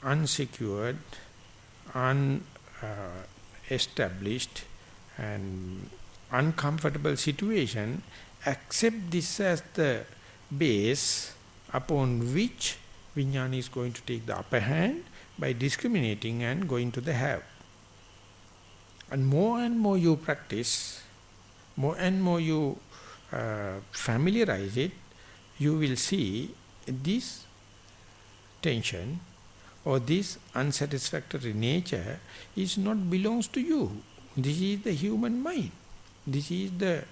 unsecured, unestablished and uncomfortable situation, accept this as the base upon which vijnana is going to take the upper hand by discriminating and going to the have. And more you practice, more and more you familiarize it, you will see this tension or this unsatisfactory nature is not belongs to you. This is the human mind. This is the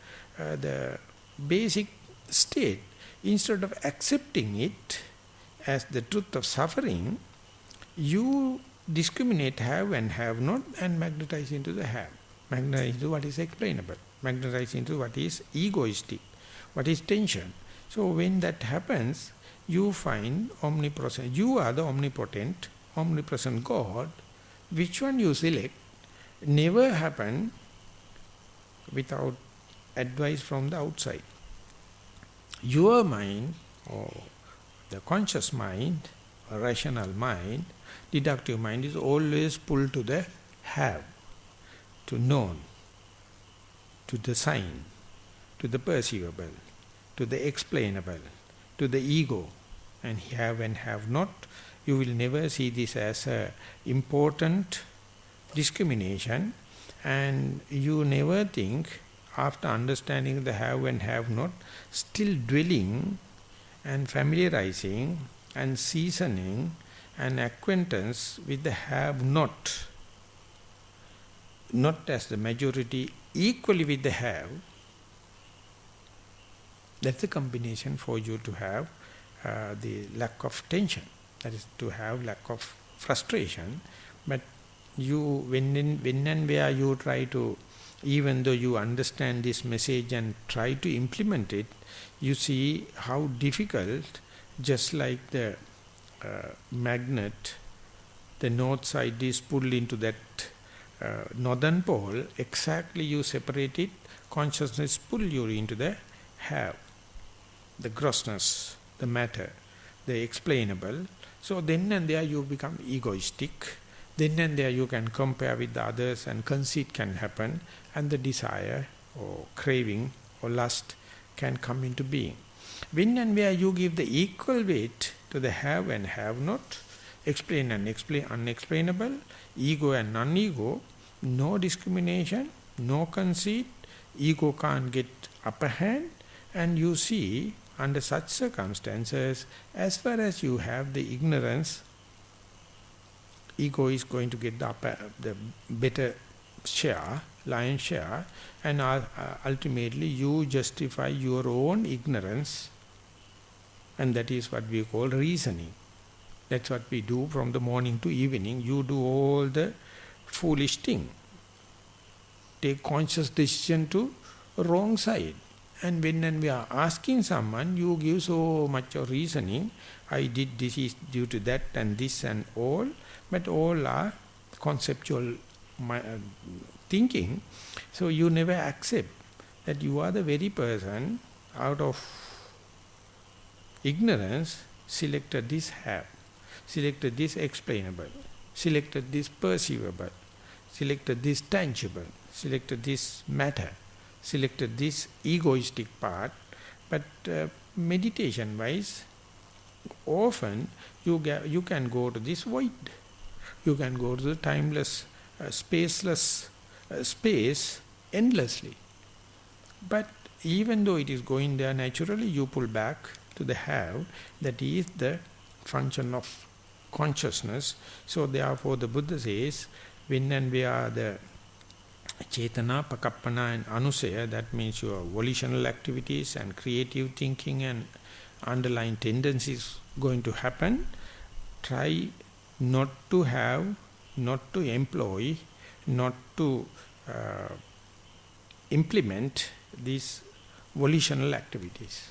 basic state. Instead of accepting it as the truth of suffering, you discriminate have and have not and magnetize into the have. Magnetize into what is explainable. Magnetize into what is egoistic, what is tension. So when that happens, you find omnipresent. You are the omnipotent, omnipresent God. Which one you select never happen without advice from the outside. Your mind, or the conscious mind, or rational mind, deductive mind is always pulled to the have, to known, to the sign, to the perceivable, to the explainable, to the ego. And have and have not, you will never see this as a important discrimination, and you never think, after understanding the have and have not, still dwelling and familiarizing and seasoning and acquaintance with the have not as the majority, equally with the have. That's the combination for you to have the lack of tension, that is to have lack of frustration. But you, when and where you try to, even though you understand this message and try to implement it, you see how difficult, just like the magnet, the north side is pulled into that northern pole, exactly you separate it, consciousness pull you into the have, the grossness, the matter, the explainable. So then and there you become egoistic. Then and there you can compare with the others and conceit can happen, and the desire or craving or lust can come into being. When and where you give the equal weight to the have and have not, explain and unexplainable, ego and non-ego, no discrimination, no conceit, ego can't get upper hand, and you see under such circumstances, as far as you have the ignorance, ego is going to get the better share, lion's share, and ultimately you justify your own ignorance, and that is what we call reasoning. That's what we do from the morning to evening. You do all the foolish thing, take conscious decision to wrong side. And when we are asking someone, you give so much of reasoning, I did this is due to that and this and all, but all are conceptual thinking. So you never accept that you are the very person out of ignorance selected this have, selected this explainable, selected this perceivable, selected this tangible, selected this matter, selected this egoistic part. But meditation wise, often you can go to this void, you can go to the timeless, spaceless space endlessly. But even though it is going there naturally, you pull back to the have, that is the function of consciousness. So therefore the Buddha says, when and where the Chetana, Pakappana and Anusaya, that means your volitional activities and creative thinking and underlying tendencies going to happen, try not to have, not to employ, not to implement these volitional activities.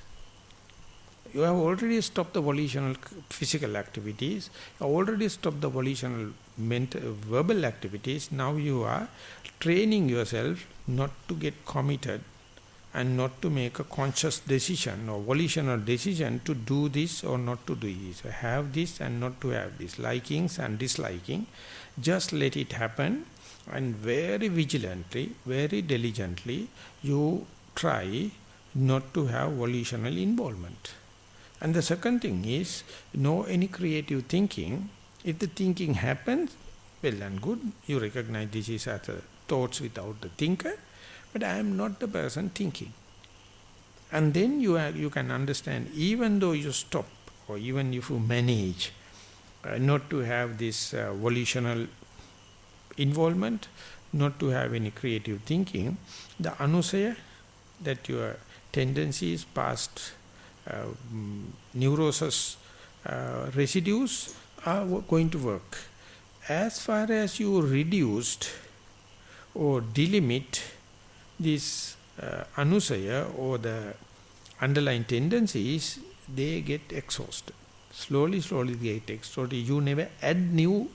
You have already stopped the volitional physical activities, you have already stopped the volitional verbal activities. Now you are training yourself not to get committed and not to make a conscious decision or volitional decision to do this or not to do this, have this and not to have this, likings and disliking. Just let it happen, and very vigilantly, very diligently you try not to have volitional involvement. And the second thing is, no any creative thinking. If the thinking happens, well and good, you recognize this is as a thoughts without the thinker, but I am not the person thinking. And then you can understand, even though you stop, or even if you manage not to have this volitional involvement, not to have any creative thinking, the anusaya, that your tendencies, past neurosis residues are going to work. As far as you reduced or delimit this anusaya or the underlying tendencies, they get exhausted. Slowly they get exhausted. You never add new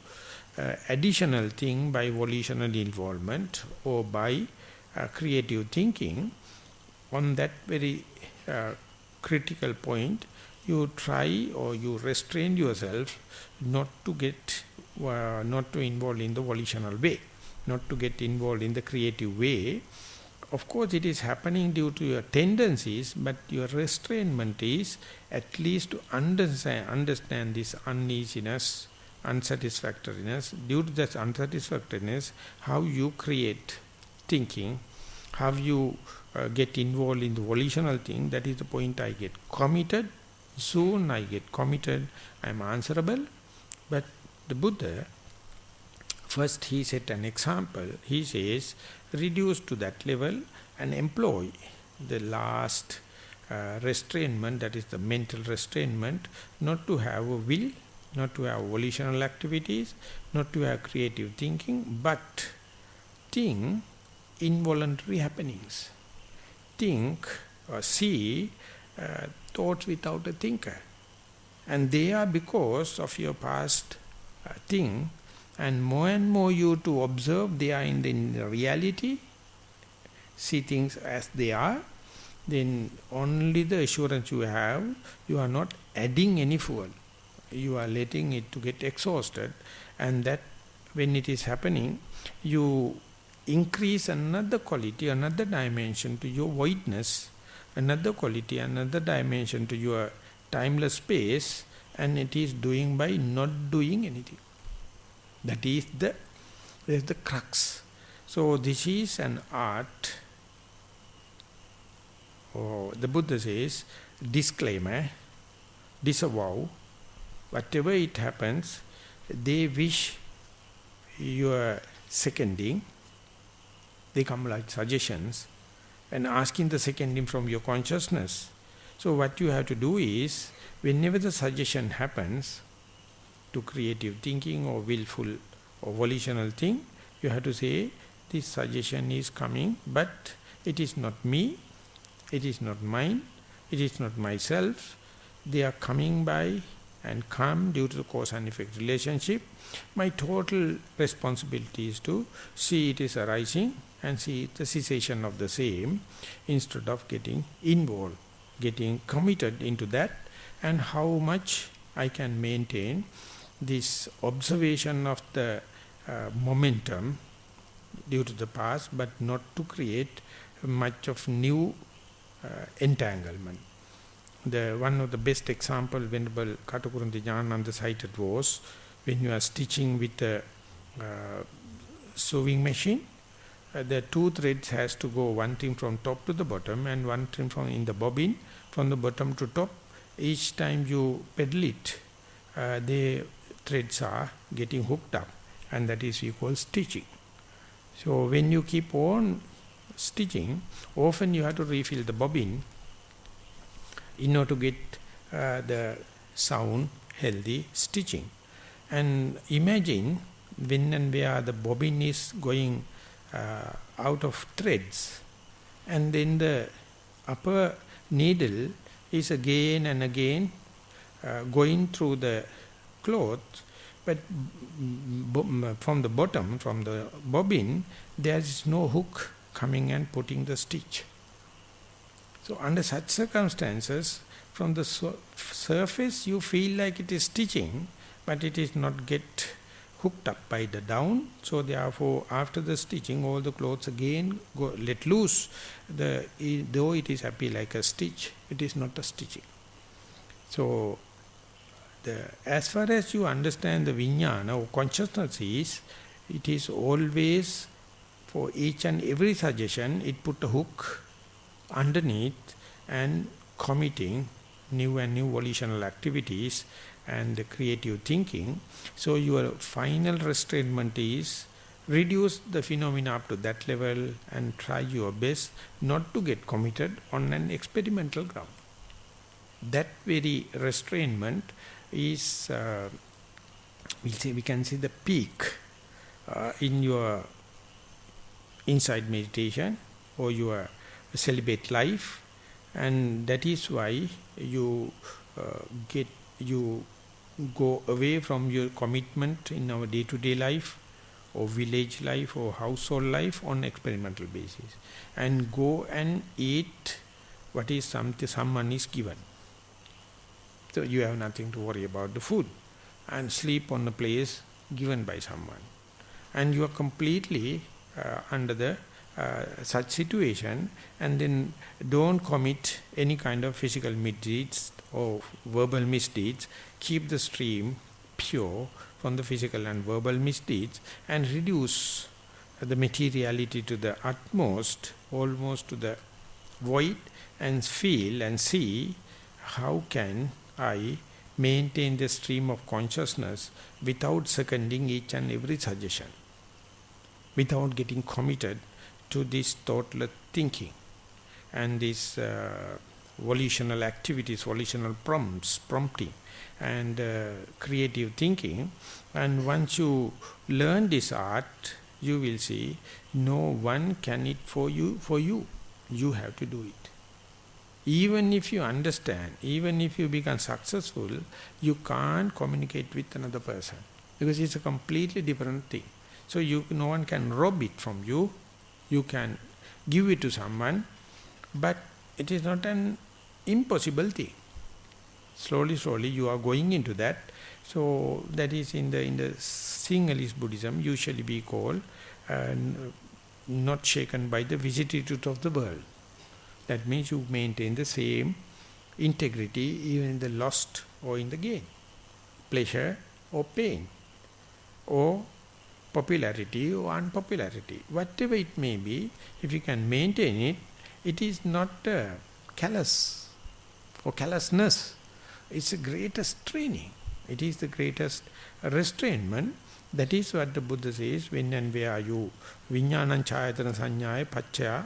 additional thing by volitional involvement or by creative thinking. On that very critical point, you try or you restrain yourself not to get, not to involve in the volitional way, not to get involved in the creative way. Of course, it is happening due to your tendencies, but your restrainment is at least to understand this uneasiness, unsatisfactoriness. Due to that unsatisfactoriness, how you create thinking, how you get involved in the volitional thing. That is the point. I get committed. Soon I get committed. I am answerable. But the Buddha, first he set an example. He says, reduce to that level and employ the last restrainment, that is the mental restrainment, not to have a will, not to have volitional activities, not to have creative thinking, but think involuntary happenings. Think or see thoughts without a thinker. And they are because of your past thing, and more you to observe they are in the reality, see things as they are, then only the assurance you have, you are not adding any fuel. You are letting it to get exhausted, and that when it is happening, you increase another quality, another dimension to your voidness, another quality, another dimension to your timeless space, and it is doing by not doing anything. That is the crux. So this is an art. Or the Buddha says, disclaimer, disavow, whatever it happens, they wish you are seconding. They come like suggestions and asking the seconding from your consciousness. So what you have to do is, whenever the suggestion happens to creative thinking or willful or volitional thing, you have to say, this suggestion is coming, but it is not me, it is not mine, it is not myself. They are coming by and come due to the cause and effect relationship. My total responsibility is to see it is arising and see the cessation of the same, instead of getting involved, getting committed into that, and how much I can maintain this observation of the momentum due to the past, but not to create much of new entanglement. One of the best example Venerable Katakurunti Jnananda cited was when you are stitching with a sewing machine. The two threads has to go one thing from top to the bottom and one thing from in the bobbin from the bottom to top. Each time you pedal it, the threads are getting hooked up, and that is we call stitching. So when you keep on stitching, often you have to refill the bobbin in order to get the sound healthy stitching. And imagine when and where the bobbin is going out of threads, and then the upper needle is again and again going through the cloth, but from the bottom, from the bobbin, there is no hook coming and putting the stitch. So under such circumstances, from the surface you feel like it is stitching, but it is not get hooked up by the down. So therefore, after the stitching, all the clothes again go let loose. Though it is appear like a stitch, it is not a stitching. So as far as you understand the vijnana or consciousness is, it is always for each and every suggestion, it put a hook underneath and committing new and new volitional activities and the creative thinking. So your final restrainment is reduce the phenomena up to that level and try your best not to get committed on an experimental ground. That very restrainment is, we can see the peak in your inside meditation or your celibate life, and that is why you go away from your commitment in our day-to-day life or village life or household life on experimental basis, and go and eat what is someone is given. So you have nothing to worry about the food, and sleep on a place given by someone, and you are completely under the such situation, and then don't commit any kind of physical misdeeds or verbal misdeeds. Keep the stream pure from the physical and verbal misdeeds, and reduce the materiality to the utmost, almost to the void, and feel and see how can I maintain the stream of consciousness without seconding each and every suggestion, without getting committed to this thoughtless thinking and these volitional activities, volitional prompting and creative thinking. And once you learn this art, you will see no one can it for you. You have to do it. Even if you understand, even if you become successful, you can't communicate with another person, because it's a completely different thing. So no one can rob it from you. You can give it to someone, but it is not an impossible thing. Slowly you are going into that. So that is in the Sinhalese Buddhism usually be called not shaken by the vicissitudes of the world. That means you maintain the same integrity even in the lost or in the gain, pleasure or pain, or popularity or unpopularity, whatever it may be. If you can maintain it, it is not callous or callousness. It's the greatest training. It is the greatest restrainment. That is what the Buddha says, when and where you viññānaṁ chāyatana saññāya paccaya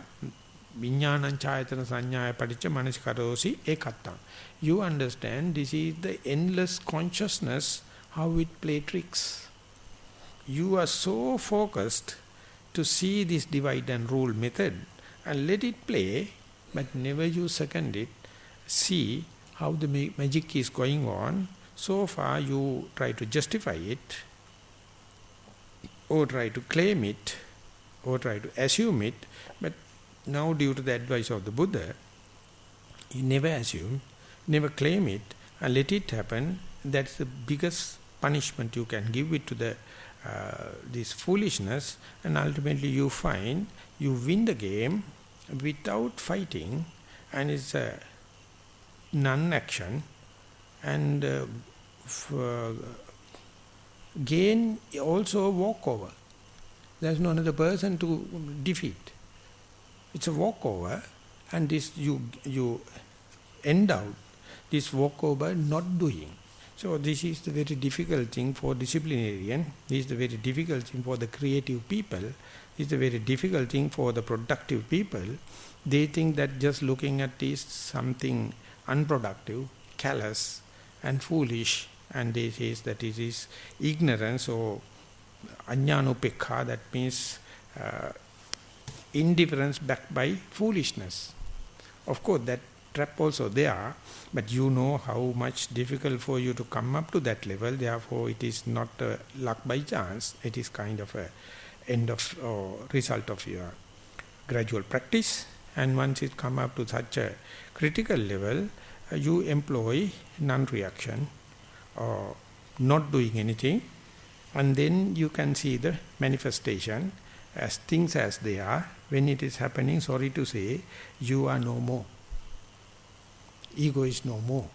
viññānaṁ chāyatana saññāya paticca manasikarosi ekattam. You understand this is the endless consciousness, how it play tricks. You are so focused to see this divide and rule method and let it play, but never you second it. See how the magic is going on. So far you try to justify it, or try to claim it, or try to assume it, but now due to the advice of the Buddha, you never assume, never claim it, and let it happen. That's the biggest punishment you can give it to the this foolishness, and ultimately you find you win the game without fighting, and it's a non-action, and gain also a walkover. There's no another person to defeat. It's a walkover, and this you end out this walkover not doing. So this is the very difficult thing for disciplinarian. This is the very difficult thing for the creative people. This is the very difficult thing for the productive people. They think that just looking at is something unproductive, callous and foolish, and they say that it is ignorance or aññānupekkha, that means indifference backed by foolishness. Of course, that trap also there, but you know how much difficult for you to come up to that level. Therefore, it is not luck by chance. It is kind of a end of result of your gradual practice. And once it come up to such a critical level, you employ non-reaction or not doing anything, and then you can see the manifestation as things as they are. When it is happening, sorry to say, you are no more. Ego is no more.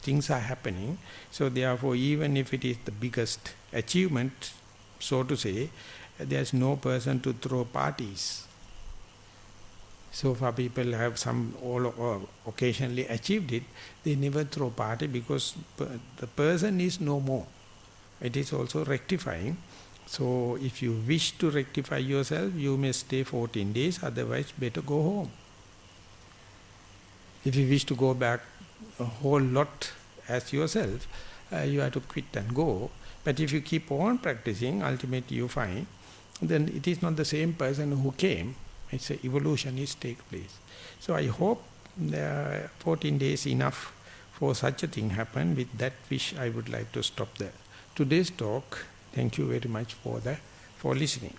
Things are happening. So therefore, even if it is the biggest achievement, so to say, there is no person to throw parties. So far people have occasionally achieved it. They never throw party because the person is no more. It is also rectifying. So if you wish to rectify yourself, you may stay 14 days, otherwise better go home. If you wish to go back a whole lot as yourself, you have to quit and go. But if you keep on practicing, ultimately you find, then it is not the same person who came. It's an evolution is take place. So I hope 14 days enough for such a thing happen. With that wish, I would like to stop there. Today's talk. Thank you very much for listening.